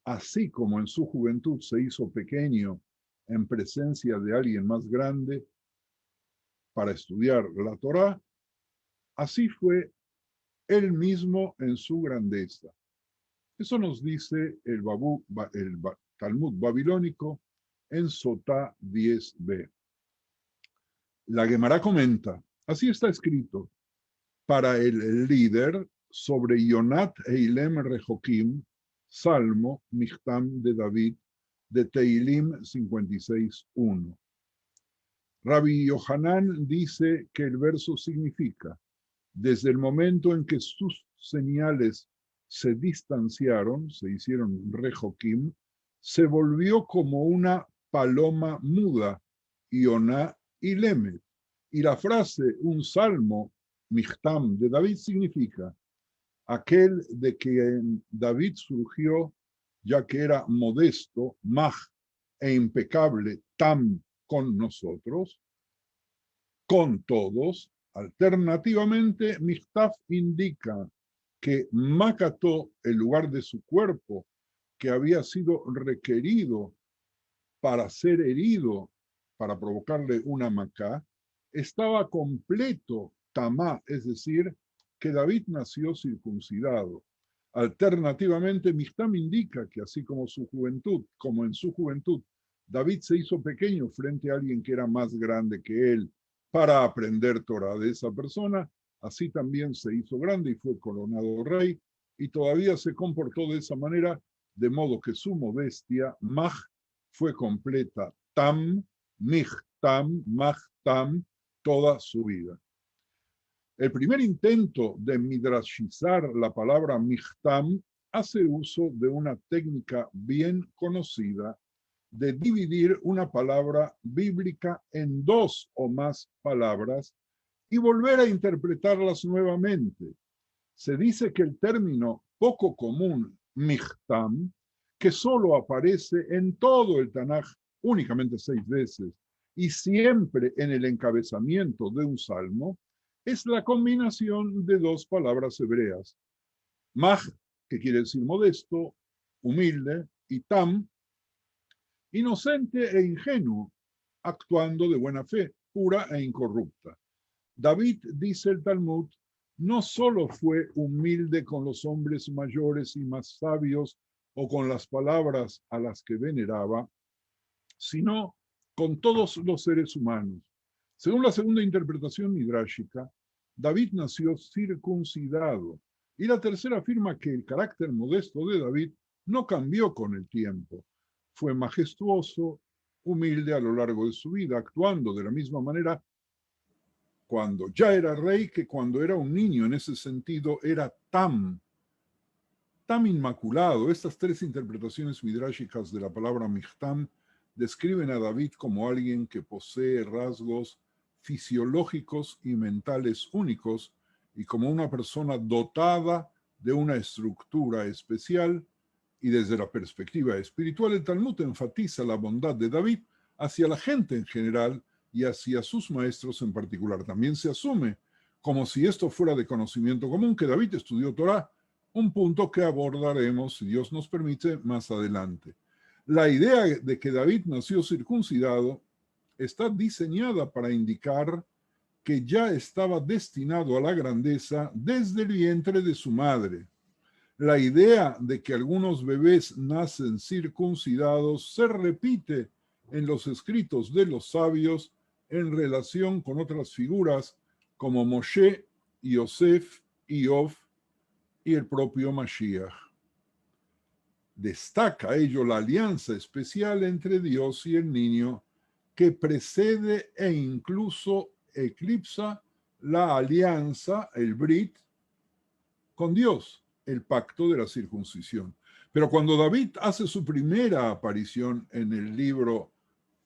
así como en su juventud se hizo pequeño en presencia de alguien más grande para estudiar la Torá, así fue él mismo en su grandeza. Eso nos dice el Talmud babilónico en Sotá 10b. La Gemara comenta, así está escrito, para el líder sobre Yonat Eilem Rejokim, Salmo Michtam de David, de Teilim 56.1. Rabbi Yohanan dice que el verso significa, desde el momento en que sus señales se distanciaron, se hicieron rejokim, se volvió como una paloma muda, Ioná y Lemet. Y la frase, un salmo, Michtam de David, significa aquel de quien David surgió, ya que era modesto, maj e impecable, tam con nosotros, con todos. Alternativamente, Michtaf indica que Macató, el lugar de su cuerpo, que había sido requerido para ser herido, para provocarle una macá, estaba completo, tamá, es decir, que David nació circuncidado. Alternativamente, Michtam indica que así como en su juventud, David se hizo pequeño frente a alguien que era más grande que él para aprender Torah de esa persona, así también se hizo grande y fue coronado rey, y todavía se comportó de esa manera, de modo que su modestia, maj, fue completa, tam, michtam, machtam, toda su vida. El primer intento de midrashizar la palabra michtam hace uso de una técnica bien conocida de dividir una palabra bíblica en dos o más palabras y volver a interpretarlas nuevamente. Se dice que el término poco común, michtam, que solo aparece en todo el Tanaj únicamente 6 veces y siempre en el encabezamiento de un salmo, es la combinación de dos palabras hebreas. Maj, que quiere decir modesto, humilde, y tam, inocente e ingenuo, actuando de buena fe, pura e incorrupta. David, dice el Talmud, no solo fue humilde con los hombres mayores y más sabios o con las palabras a las que veneraba, sino con todos los seres humanos. Según la segunda interpretación midrashica, David nació circuncidado, y la tercera afirma que el carácter modesto de David no cambió con el tiempo. Fue majestuoso, humilde a lo largo de su vida, actuando de la misma manera cuando ya era rey que cuando era un niño. En ese sentido, era tan inmaculado. Estas tres interpretaciones midrashicas de la palabra Michtam describen a David como alguien que posee rasgos fisiológicos y mentales únicos y como una persona dotada de una estructura especial. Y desde la perspectiva espiritual, el Talmud enfatiza la bondad de David hacia la gente en general y hacia sus maestros en particular. También se asume, como si esto fuera de conocimiento común, que David estudió Torá, un punto que abordaremos, si Dios nos permite, más adelante. La idea de que David nació circuncidado está diseñada para indicar que ya estaba destinado a la grandeza desde el vientre de su madre. La idea de que algunos bebés nacen circuncidados se repite en los escritos de los sabios en relación con otras figuras como Moshe, Yosef, Iov y el propio Mashiach. Destaca ello la alianza especial entre Dios y el niño que precede e incluso eclipsa la alianza, el Brit, con Dios, el pacto de la circuncisión. Pero cuando David hace su primera aparición en el libro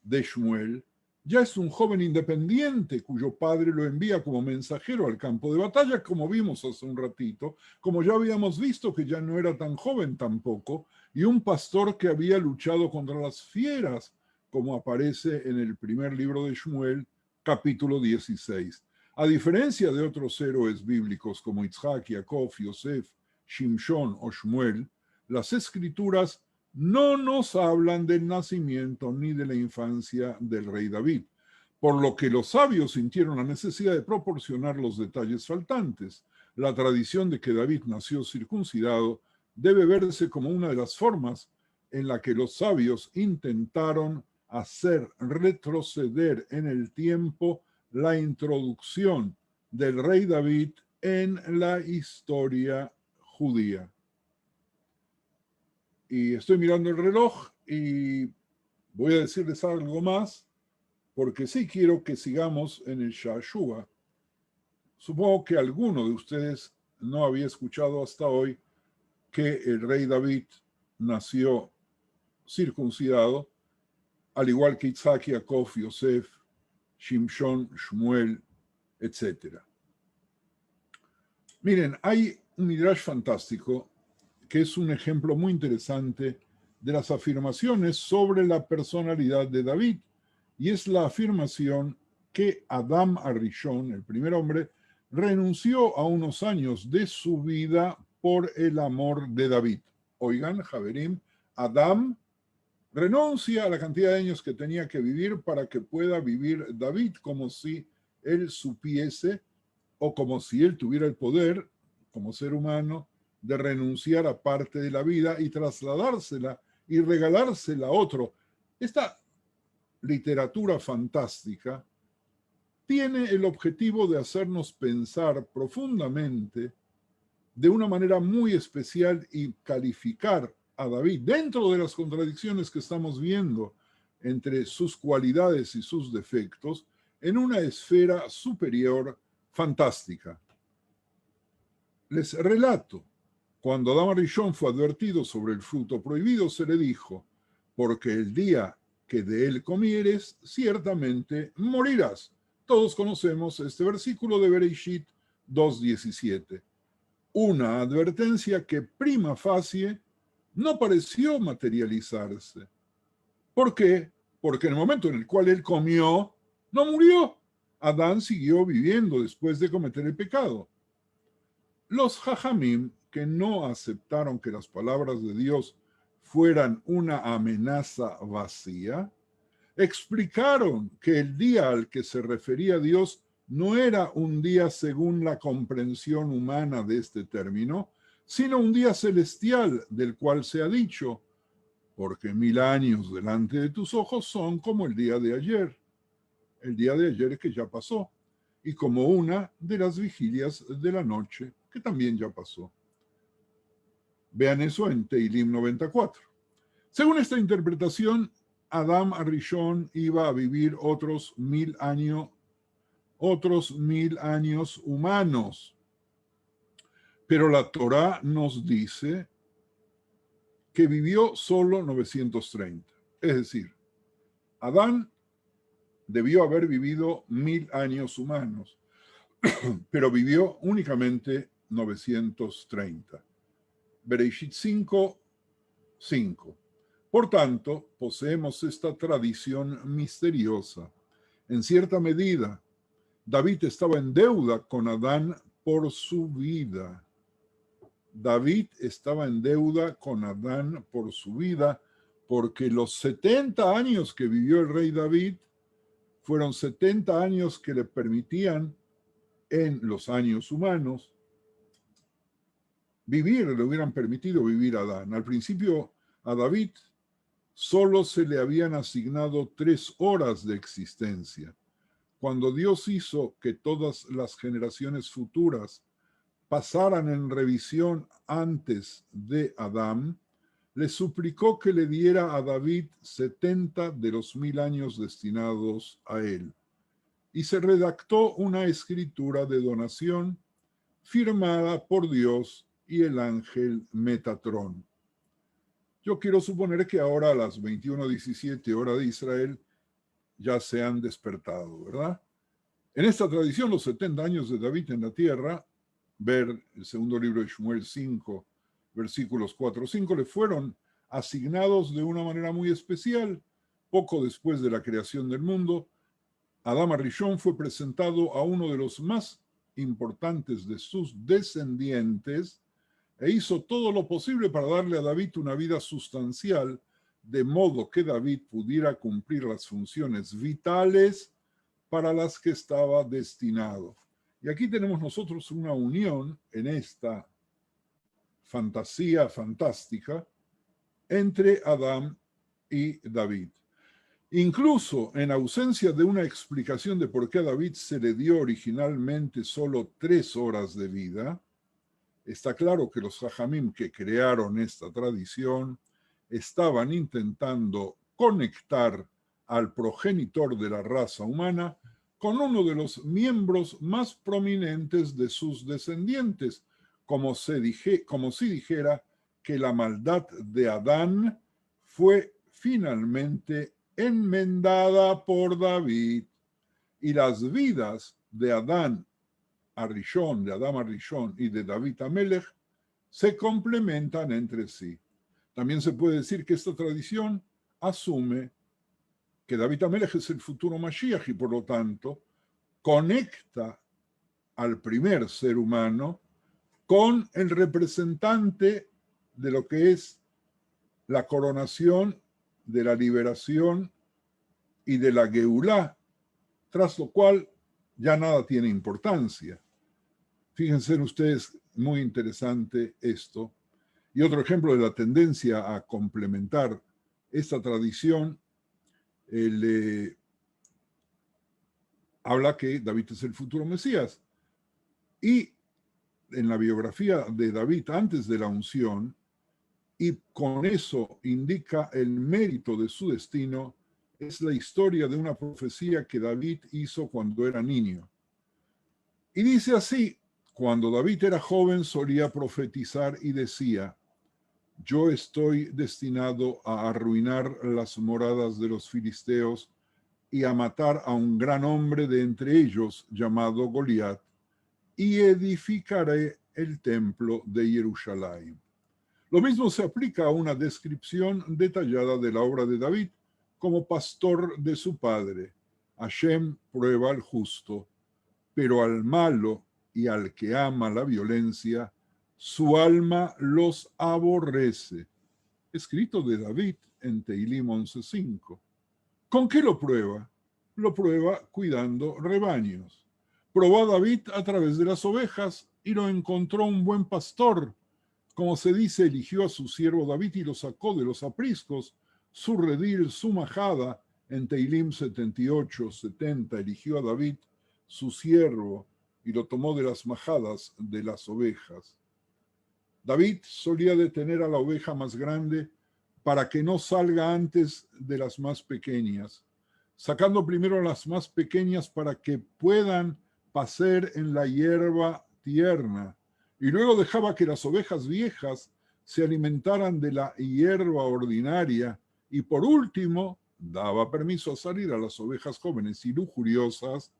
de Shmuel, ya es un joven independiente cuyo padre lo envía como mensajero al campo de batalla, como vimos hace un ratito, como ya habíamos visto que ya no era tan joven tampoco, y un pastor que había luchado contra las fieras, como aparece en el primer libro de Shmuel, capítulo 16. A diferencia de otros héroes bíblicos como Itzhak, Jacob, Yosef, Shimshon o Shmuel, las escrituras no nos hablan del nacimiento ni de la infancia del rey David, por lo que los sabios sintieron la necesidad de proporcionar los detalles faltantes. La tradición de que David nació circuncidado debe verse como una de las formas en la que los sabios intentaron hacer retroceder en el tiempo la introducción del rey David en la historia judía. Y estoy mirando el reloj y voy a decirles algo más, porque sí quiero que sigamos en el Shashua. Supongo que alguno de ustedes no había escuchado hasta hoy que el rey David nació circuncidado, al igual que Itzhak, Jacob, Yosef, Shimshon, Shmuel, etc. Miren, hay un midrash fantástico que es un ejemplo muy interesante de las afirmaciones sobre la personalidad de David, y es la afirmación que Adam Arishon, el primer hombre, renunció a unos años de su vida por el amor de David. Oigan, Javerim, Adam renuncia a la cantidad de años que tenía que vivir para que pueda vivir David, como si él supiese o como si él tuviera el poder, como ser humano, de renunciar a parte de la vida y trasladársela y regalársela a otro. Esta literatura fantástica tiene el objetivo de hacernos pensar profundamente de una manera muy especial y calificar a David dentro de las contradicciones que estamos viendo entre sus cualidades y sus defectos en una esfera superior fantástica. Les relato. Cuando Adam Arishon fue advertido sobre el fruto prohibido, se le dijo, porque el día que de él comieres, ciertamente morirás. Todos conocemos este versículo de Bereshit 2:17. Una advertencia que prima facie no pareció materializarse. ¿Por qué? Porque en el momento en el cual él comió, no murió. Adán siguió viviendo después de cometer el pecado. Los Jajamim, que no aceptaron que las palabras de Dios fueran una amenaza vacía, explicaron que el día al que se refería Dios no era un día según la comprensión humana de este término, sino un día celestial del cual se ha dicho, porque 1000 años delante de tus ojos son como el día de ayer. El día de ayer que ya pasó, y como una de las vigilias de la noche que también ya pasó. Vean eso en Teilim 94. Según esta interpretación, Adam Arishon iba a vivir otros 1000 años humanos. Pero la Torá nos dice que vivió solo 930. Es decir, Adán debió haber vivido 1000 años humanos, pero vivió únicamente 930. Bereshit 5:5. Por tanto, poseemos esta tradición misteriosa. En cierta medida, David estaba en deuda con Adán por su vida. David estaba en deuda con Adán por su vida, porque los 70 años que vivió el rey David fueron 70 años que le permitían, en los años humanos, vivir, le hubieran permitido vivir a Adán. Al principio, a David solo se le habían asignado 3 horas de existencia. Cuando Dios hizo que todas las generaciones futuras pasaran en revisión antes de Adán, le suplicó que le diera a David 70 de los 1000 años destinados a él. Y se redactó una escritura de donación firmada por Dios y el ángel Metatrón. Yo quiero suponer que ahora a las 21:17 hora de Israel ya se han despertado, ¿verdad? En esta tradición, los 70 años de David en la tierra, ver el segundo libro de Shmuel 5, versículos 4-5, le fueron asignados de una manera muy especial. Poco después de la creación del mundo, Adam Arishon fue presentado a uno de los más importantes de sus descendientes e hizo todo lo posible para darle a David una vida sustancial, de modo que David pudiera cumplir las funciones vitales para las que estaba destinado. Y aquí tenemos nosotros una unión en esta fantasía fantástica entre Adán y David. Incluso en ausencia de una explicación de por qué a David se le dio originalmente solo 3 horas de vida, está claro que los Jajamim que crearon esta tradición estaban intentando conectar al progenitor de la raza humana con uno de los miembros más prominentes de sus descendientes, como si dijera que la maldad de Adán fue finalmente enmendada por David, y las vidas de Adán Arishon, de Adam Arishon y de David Amelech se complementan entre sí. También se puede decir que esta tradición asume que David Amelech es el futuro Mashiach y por lo tanto conecta al primer ser humano con el representante de lo que es la coronación, de la liberación y de la Geulá, tras lo cual ya nada tiene importancia. Fíjense ustedes, muy interesante esto. Y otro ejemplo de la tendencia a complementar esta tradición, habla que David es el futuro Mesías. Y en la biografía de David antes de la unción, y con eso indica el mérito de su destino, es la historia de una profecía que David hizo cuando era niño. Y dice así: cuando David era joven solía profetizar y decía: yo estoy destinado a arruinar las moradas de los filisteos y a matar a un gran hombre de entre ellos llamado Goliat, y edificaré el templo de Jerusalén. Lo mismo se aplica a una descripción detallada de la obra de David como pastor de su padre. Hashem prueba al justo, pero al malo y al que ama la violencia, su alma los aborrece. Escrito de David en Teilim 11:5. ¿Con qué lo prueba? Lo prueba cuidando rebaños. probó a David a través de las ovejas y lo encontró un buen pastor. Como se dice, eligió a su siervo David y lo sacó de los apriscos, su redil, su majada. En Teilim 78, 70, eligió a David, su siervo, y lo tomó de las majadas de las ovejas. David solía detener a la oveja más grande para que no salga antes de las más pequeñas, sacando primero las más pequeñas para que puedan pacer en la hierba tierna, y luego dejaba que las ovejas viejas se alimentaran de la hierba ordinaria, y por último daba permiso a salir a las ovejas jóvenes y lujuriosas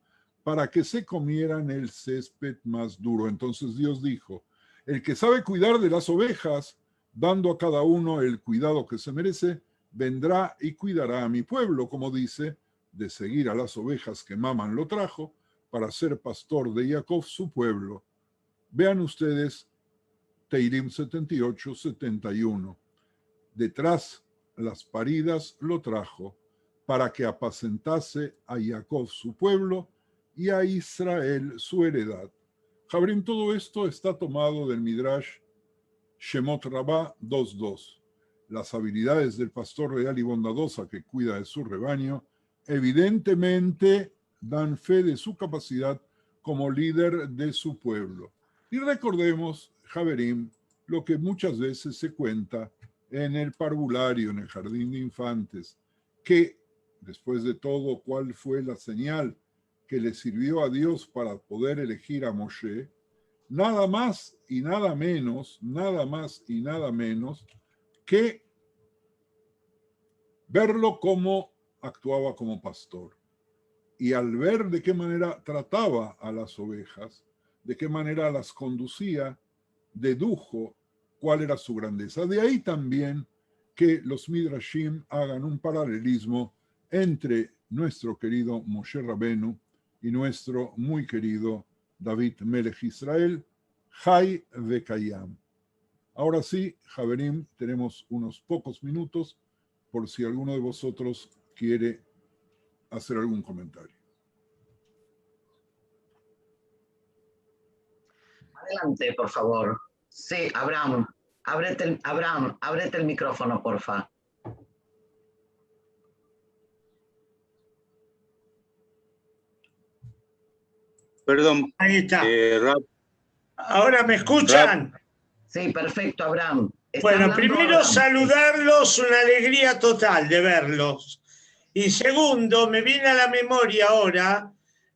para que se comieran el césped más duro. Entonces Dios dijo: el que sabe cuidar de las ovejas, dando a cada uno el cuidado que se merece, vendrá y cuidará a mi pueblo, como dice, de seguir a las ovejas que maman lo trajo, para ser pastor de Jacob su pueblo. Vean ustedes Teilim 78, 71. Detrás las paridas lo trajo, para que apacentase a Jacob su pueblo y a Israel su heredad. Jabrim, todo esto está tomado del Midrash Shemot Rabbah 2.2. Las habilidades del pastor real y bondadosa que cuida de su rebaño evidentemente dan fe de su capacidad como líder de su pueblo. Y recordemos, Jabrim, lo que muchas veces se cuenta en el parvulario, en el jardín de infantes, que después de todo, ¿cuál fue la señal que le sirvió a Dios para poder elegir a Moshe? Nada más y nada menos, que verlo cómo actuaba como pastor. Y al ver de qué manera trataba a las ovejas, de qué manera las conducía, dedujo cuál era su grandeza. De ahí también que los Midrashim hagan un paralelismo entre nuestro querido Moshe Rabenu y nuestro muy querido David Melech Israel, Jai Vekayam. Ahora sí, Javerim, tenemos unos pocos minutos por si alguno de vosotros quiere hacer algún comentario. Adelante, por favor. Sí, Abraham, ábrete el micrófono, porfa. Perdón. Ahí está. Rab, ¿Ahora me escuchan? Sí, perfecto, Abraham. Bueno, primero saludarlos, una alegría total de verlos. Y segundo, me viene a la memoria ahora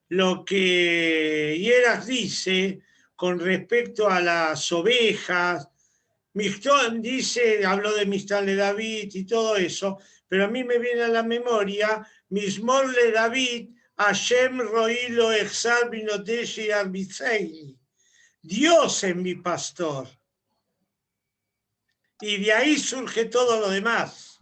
lo que Hieras dice con respecto a las ovejas. Mixtón dice, habló de Mixtán de David y todo eso, pero a mí me viene a la memoria Mismor de David, Hashem Roilo Exal Binoteshi Arbitzeini. Dios es mi pastor. Y de ahí surge todo lo demás.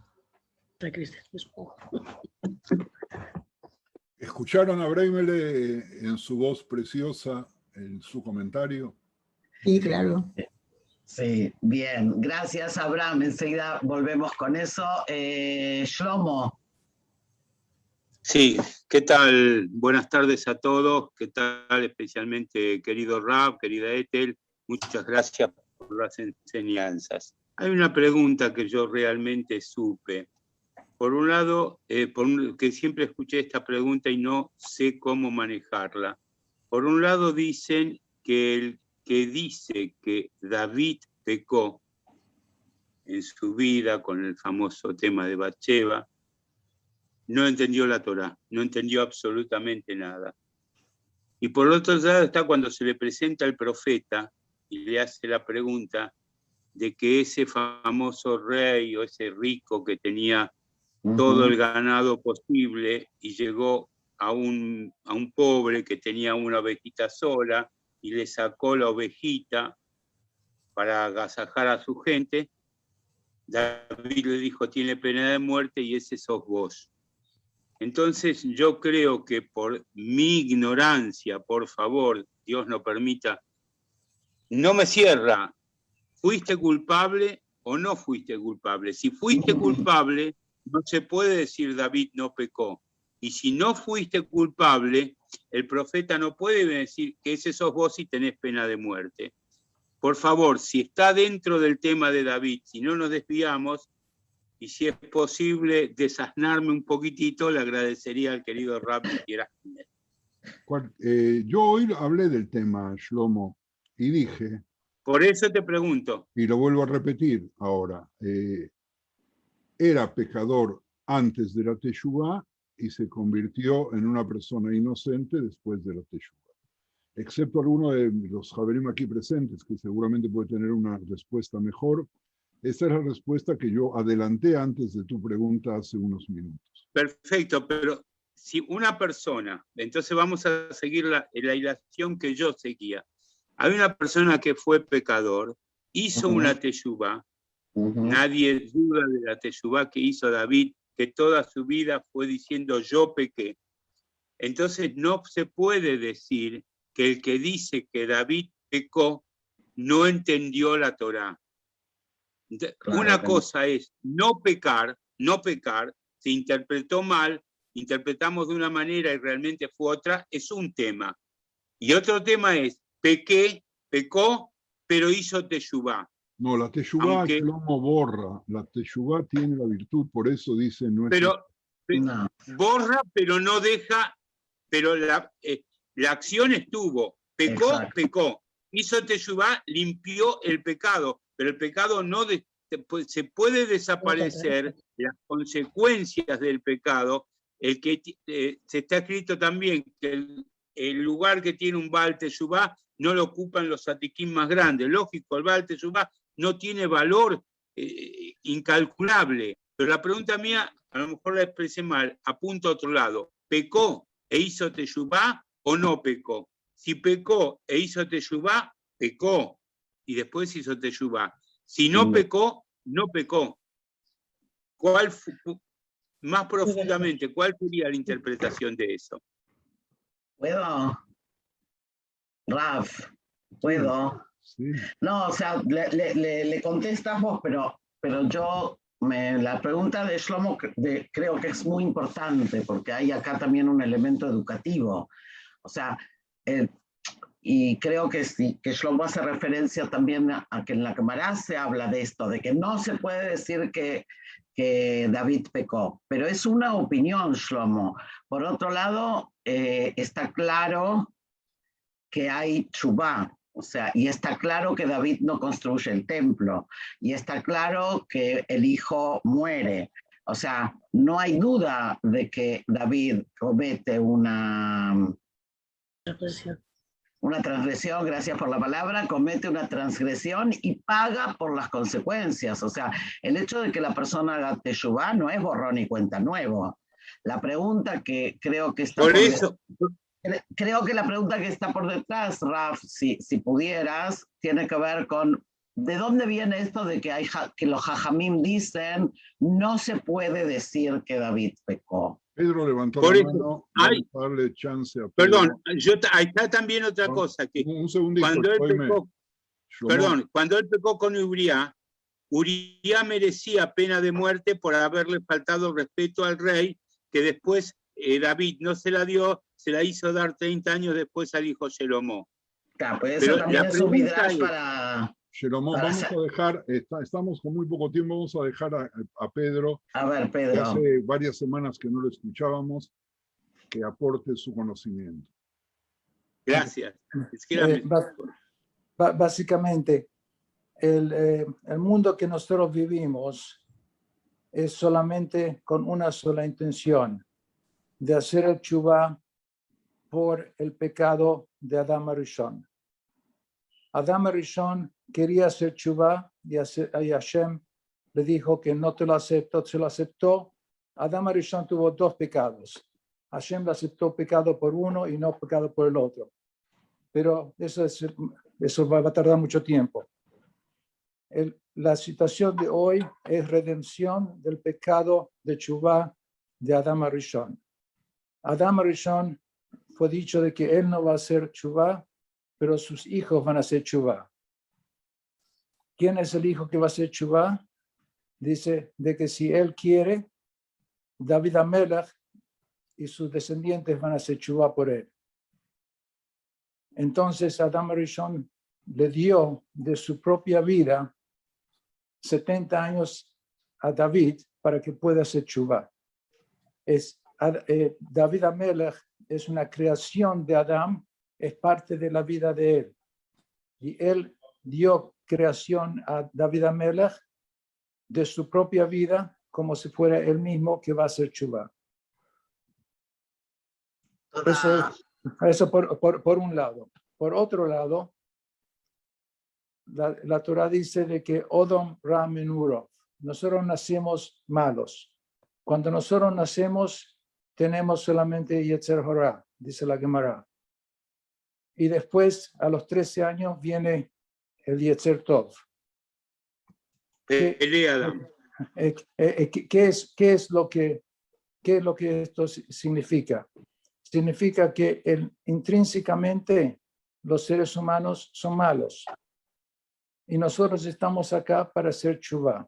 ¿Escucharon a Breimele en su voz preciosa, en su comentario? Sí, claro. Sí, bien. Gracias, Abraham. Enseguida volvemos con eso. Shlomo. sí, ¿qué tal? Buenas tardes a todos. ¿Qué tal? Especialmente, querido Rab, querida Ethel. Muchas gracias por las enseñanzas. Hay una pregunta que yo realmente supe. Por un lado, que siempre escuché esta pregunta y no sé cómo manejarla. Por un lado dicen que el que dice que David pecó en su vida con el famoso tema de Bathsheba, no entendió la Torá, no entendió absolutamente nada. Y por otro lado está cuando se le presenta al profeta y le hace la pregunta de que ese famoso rey o ese rico que tenía todo el ganado posible y llegó a un pobre que tenía una ovejita sola y le sacó la ovejita para agasajar a su gente, David le dijo, tiene pena de muerte y ese sos vos. Entonces yo creo que por mi ignorancia, por favor, Dios no permita, no me cierra, ¿fuiste culpable o no fuiste culpable? Si fuiste culpable, no se puede decir David no pecó, Y si no fuiste culpable, el profeta no puede decir que ese sos vos y tenés pena de muerte. Por favor, si está dentro del tema de David, si no nos desviamos, y si es posible desasnarme un poquitito, le agradecería al querido Rab que quiera. Yo hoy hablé del tema, Shlomo, y dije, Por eso te pregunto. y lo vuelvo a repetir ahora, era pecador antes de la Teshuvá y se convirtió en una persona inocente después de la Teshuvá. Excepto alguno de los Javerim aquí presentes, que seguramente puede tener una respuesta mejor. Esa es la respuesta que yo adelanté antes de tu pregunta hace unos minutos. Perfecto, pero si una persona, entonces vamos a seguir la ilación que yo seguía. Hay una persona que fue pecador, hizo una teshuvá, nadie duda de la teshuvá que hizo David, que toda su vida fue diciendo yo pequé. Entonces no se puede decir que el que dice que David pecó no entendió la Torá. Claro, una cosa es no pecar, se interpretó mal, interpretamos de una manera y realmente fue otra, es un tema. Y otro tema es, pecó, pero hizo teshuvá. No, la teshuvá Shlomo borra, la teshuvá tiene la virtud, por eso dice no es... Pero borra, pero no deja, pero la acción estuvo, pecó, hizo teshuvá, limpió el pecado, pero el pecado no se puede desaparecer, las consecuencias del pecado, el que se está escrito también que el lugar que tiene un Baal Teshuvá no lo ocupan los atiquín más grandes. Lógico, el Baal Teshuvá no tiene valor incalculable, pero la pregunta mía, a lo mejor la expresé mal, apunta a otro lado. ¿Pecó e hizo teshuvá o no pecó? Si pecó e hizo teshuvá, pecó y después hizo teshuvá. Si no pecó, no pecó. Más profundamente, ¿cuál sería la interpretación de eso? ¿Puedo? Raf, ¿puedo? Sí. No, o sea, le contestas vos, pero yo, la pregunta de Shlomo creo que es muy importante, porque hay acá también un elemento educativo. O sea, y creo que Shlomo hace referencia también a que en la Gemara se habla de esto, de que no se puede decir que David pecó, pero es una opinión, Shlomo. Por otro lado, está claro que hay teshuvá, o sea, y está claro que David no construye el templo, y está claro que el hijo muere. O sea, no hay duda de que David comete una transgresión, gracias por la palabra, comete una transgresión y paga por las consecuencias. O sea, el hecho de que la persona haga teshuvá no es borrón y cuenta nuevo. La pregunta que creo que está... Creo que la pregunta que está por detrás, Raf, si pudieras, tiene que ver con ¿de dónde viene esto de que los jajamim dicen no se puede decir que David pecó? Pedro levantó la mano, vamos a darle chance a Pedro. Perdón, ahí está también otra cosa. Que un segundito. Cuando él pecó con Uría merecía pena de muerte por haberle faltado respeto al rey, que después David no se la dio, se la hizo dar 30 años después al hijo Shelomó. Claro, pues eso también es un midrash para... Shelomó, vamos a dejar, estamos con muy poco tiempo, vamos a dejar a Pedro. A ver, Pedro. Hace varias semanas que no lo escuchábamos, que aporte su conocimiento. Gracias. Básicamente, el mundo que nosotros vivimos es solamente con una sola intención, de hacer el teshuvá por el pecado de Adam Arishon. Adam Arishon quería hacer teshuvá y Hashem le dijo que no te lo aceptó, se lo aceptó. Adam Arishon tuvo dos pecados. Hashem le aceptó pecado por uno y no pecado por el otro. Pero eso va a tardar mucho tiempo. La situación de hoy es redención del pecado de teshuvá de Adam Arishon. Adam Arishon fue dicho de que él no va a hacer teshuvá, pero sus hijos van a hacer teshuvá. ¿Quién es el hijo que va a hacer teshuvá? Dice de que si él quiere, David Amelech y sus descendientes van a hacer Teshuvá por él. Entonces Adam Rishon le dio de su propia vida 70 años a David para que pueda hacer Teshuvá. David Amelech es una creación de Adam, es parte de la vida de él. Y él dio creación a David Amelech de su propia vida, como si fuera él mismo que va a hacer Teshuvá. Eso por un lado. Por otro lado, la Torah dice de que Odom Ra Menuro, nosotros nacemos malos. Cuando nosotros nacemos, tenemos solamente Yetzer Hara, dice la Gemara. Y después, a los 13 años, viene el Yetzer Tov. ¿Qué es lo que esto significa? Significa que intrínsecamente los seres humanos son malos. Y nosotros estamos acá para hacer Teshuvá.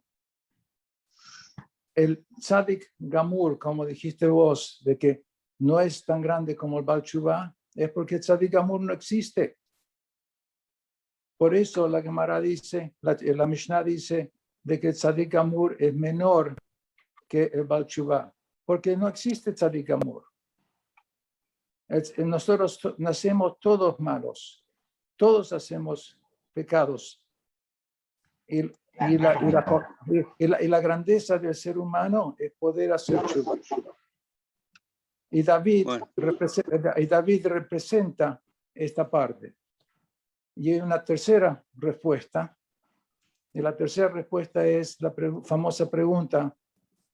El Tzadik Gamur, como dijiste vos, de que no es tan grande como el Baal Teshuvá, es porque el Tzadik Gamur no existe. Por eso la Gemara dice, la Mishnah dice, de que el Tzadik Gamur es menor que el Baal Teshuvá, porque no existe Tzadik Gamur. Nosotros nacemos todos malos, todos hacemos pecados. Y la grandeza del ser humano es poder hacer Teshuvá. Y David representa esta parte. Y hay una tercera respuesta. Y la tercera respuesta es la famosa pregunta: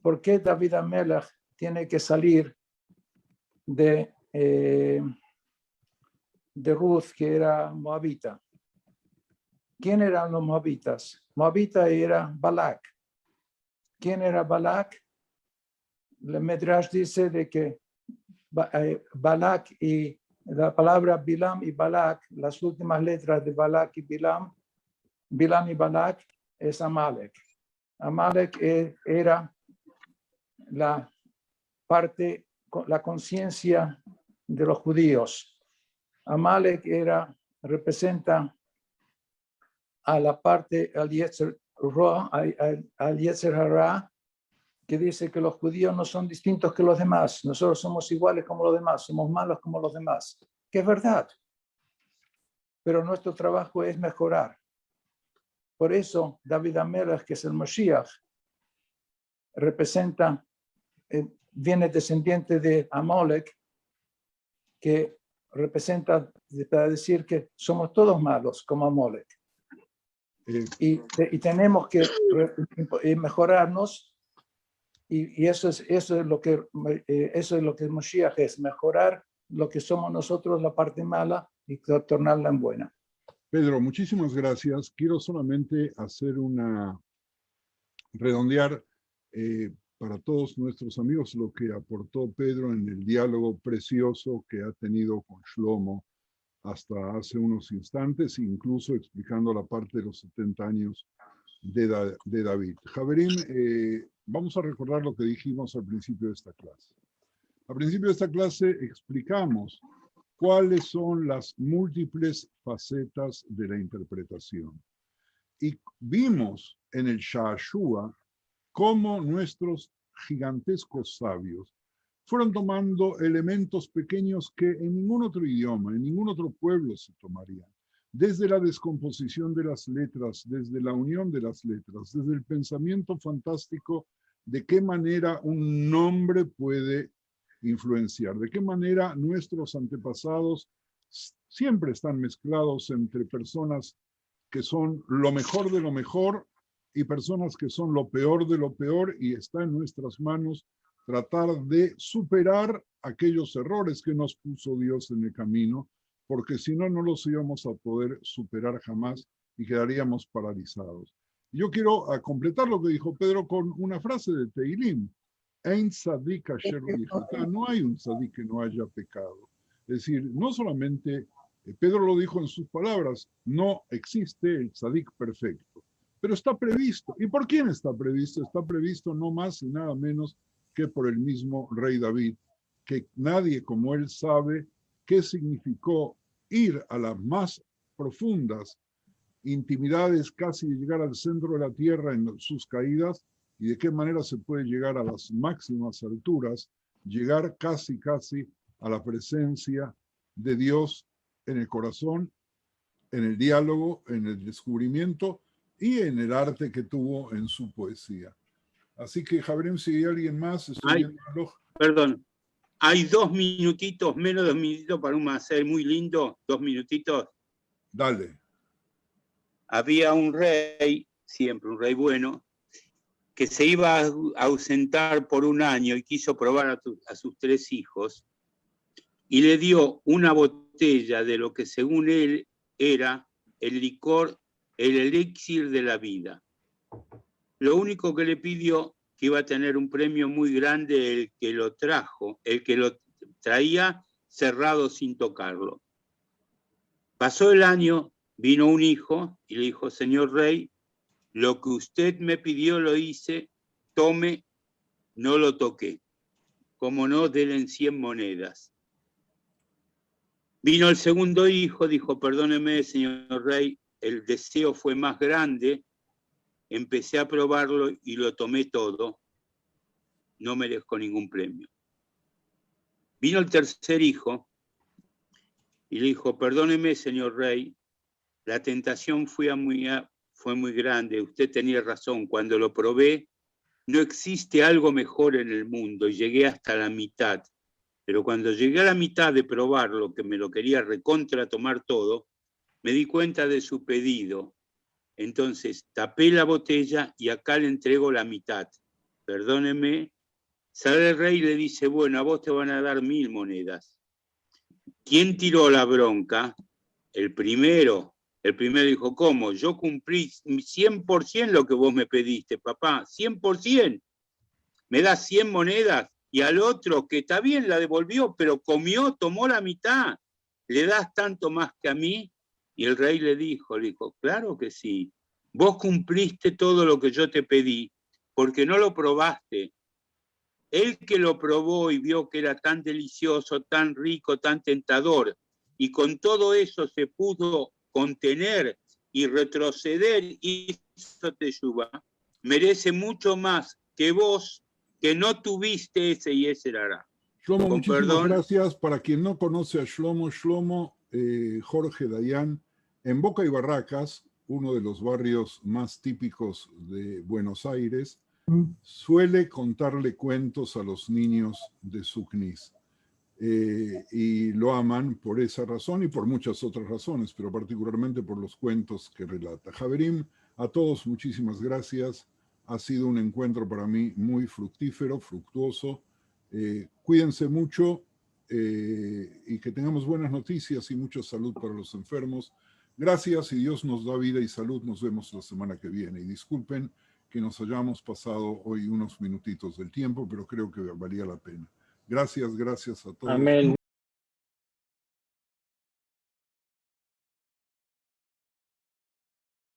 ¿por qué David Amelech tiene que salir de Ruth, que era moabita? ¿Quién eran los moabitas? Moabita era Balak. ¿Quién era Balak? El Medrash dice de que Balak y la palabra Bilam y Balak, las últimas letras de Balak y Bilam y Balak es Amalek. Amalek era la parte, la conciencia de los judíos. Amalek representa a la parte, al Yetzer Hara, que dice que los judíos no son distintos que los demás. Nosotros somos iguales como los demás, somos malos como los demás. Que es verdad. Pero nuestro trabajo es mejorar. Por eso David Amelech, que es el Mashiach, representa, viene descendiente de Amalek, que representa para decir que somos todos malos como Amalek. Y tenemos que mejorarnos, y eso es lo que el Mashiach es, mejorar lo que somos nosotros, la parte mala, y tornarla en buena. Pedro, muchísimas gracias. Quiero solamente hacer redondear para todos nuestros amigos lo que aportó Pedro en el diálogo precioso que ha tenido con Shlomo hasta hace unos instantes, incluso explicando la parte de los 70 años de David. Javerim, vamos a recordar lo que dijimos al principio de esta clase. Al principio de esta clase explicamos cuáles son las múltiples facetas de la interpretación. Y vimos en el Sha'ashua cómo nuestros gigantescos sabios fueron tomando elementos pequeños que en ningún otro idioma, en ningún otro pueblo se tomarían. Desde la descomposición de las letras, desde la unión de las letras, desde el pensamiento fantástico de qué manera un nombre puede influenciar, de qué manera nuestros antepasados siempre están mezclados entre personas que son lo mejor de lo mejor y personas que son lo peor de lo peor, y está en nuestras manos tratar de superar aquellos errores que nos puso Dios en el camino, porque si no, no los íbamos a poder superar jamás y quedaríamos paralizados. Yo quiero completar lo que dijo Pedro con una frase de Tehilim. Ein tzadik asher lo yichatá. No hay un tzadik que no haya pecado. Es decir, no solamente, Pedro lo dijo en sus palabras, no existe el tzadik perfecto, pero está previsto. ¿Y por quién está previsto? Está previsto no más y nada menos que por el mismo rey David, que nadie como él sabe qué significó ir a las más profundas intimidades, casi llegar al centro de la tierra en sus caídas, y de qué manera se puede llegar a las máximas alturas, llegar casi a la presencia de Dios en el corazón, en el diálogo, en el descubrimiento y en el arte que tuvo en su poesía. Así que, Javier, si hay alguien más, estoy viendo el reloj. Perdón, hay 2 minutitos, menos de 2 minutitos para un macer muy lindo, 2 minutitos. Dale. Había un rey, siempre un rey bueno, que se iba a ausentar por un año y quiso probar a sus 3 hijos, y le dio una botella de lo que según él era el licor, el elixir de la vida. Lo único que le pidió, que iba a tener un premio muy grande el que lo traía cerrado sin tocarlo. Pasó el año, vino un hijo y le dijo: señor rey, lo que usted me pidió lo hice, tome, no lo toqué. Como no, denle 100 monedas. Vino el segundo hijo, dijo: perdóneme, señor rey, el deseo fue más grande, empecé a probarlo y lo tomé todo, no merezco ningún premio. Vino el tercer hijo y le dijo: perdóneme, señor rey, la tentación fue muy grande, usted tenía razón, cuando lo probé, no existe algo mejor en el mundo, y llegué hasta la mitad. Pero cuando llegué a la mitad de probarlo, que me lo quería recontra tomar todo, me di cuenta de su pedido. Entonces tapé la botella y acá le entrego la mitad. Perdóneme. Sale el rey y le dice: bueno, a vos te van a dar 1000 monedas. ¿Quién tiró la bronca? El primero. El primero dijo: ¿cómo? Yo cumplí 100% lo que vos me pediste, papá. 100%. Me das 100 monedas. Y al otro, que está bien, la devolvió, pero comió, tomó la mitad. ¿Le das tanto más que a mí? Y el rey le dijo, claro que sí. Vos cumpliste todo lo que yo te pedí, porque no lo probaste. El que lo probó y vio que era tan delicioso, tan rico, tan tentador, y con todo eso se pudo contener y retroceder y hizo teshuvá, merece mucho más que vos, que no tuviste ese y ese hará. Shlomo, muchísimas gracias. Para quien no conoce a Shlomo, Jorge Dayan, en Boca y Barracas, uno de los barrios más típicos de Buenos Aires, suele contarle cuentos a los niños de su CNIS. Y lo aman por esa razón y por muchas otras razones, pero particularmente por los cuentos que relata. Javerim, a todos muchísimas gracias. Ha sido un encuentro para mí muy fructífero, fructuoso. Cuídense mucho y que tengamos buenas noticias y mucha salud para los enfermos. Gracias, y Dios nos da vida y salud. Nos vemos la semana que viene. Y disculpen que nos hayamos pasado hoy unos minutitos del tiempo, pero creo que valía la pena. Gracias a todos. Amén.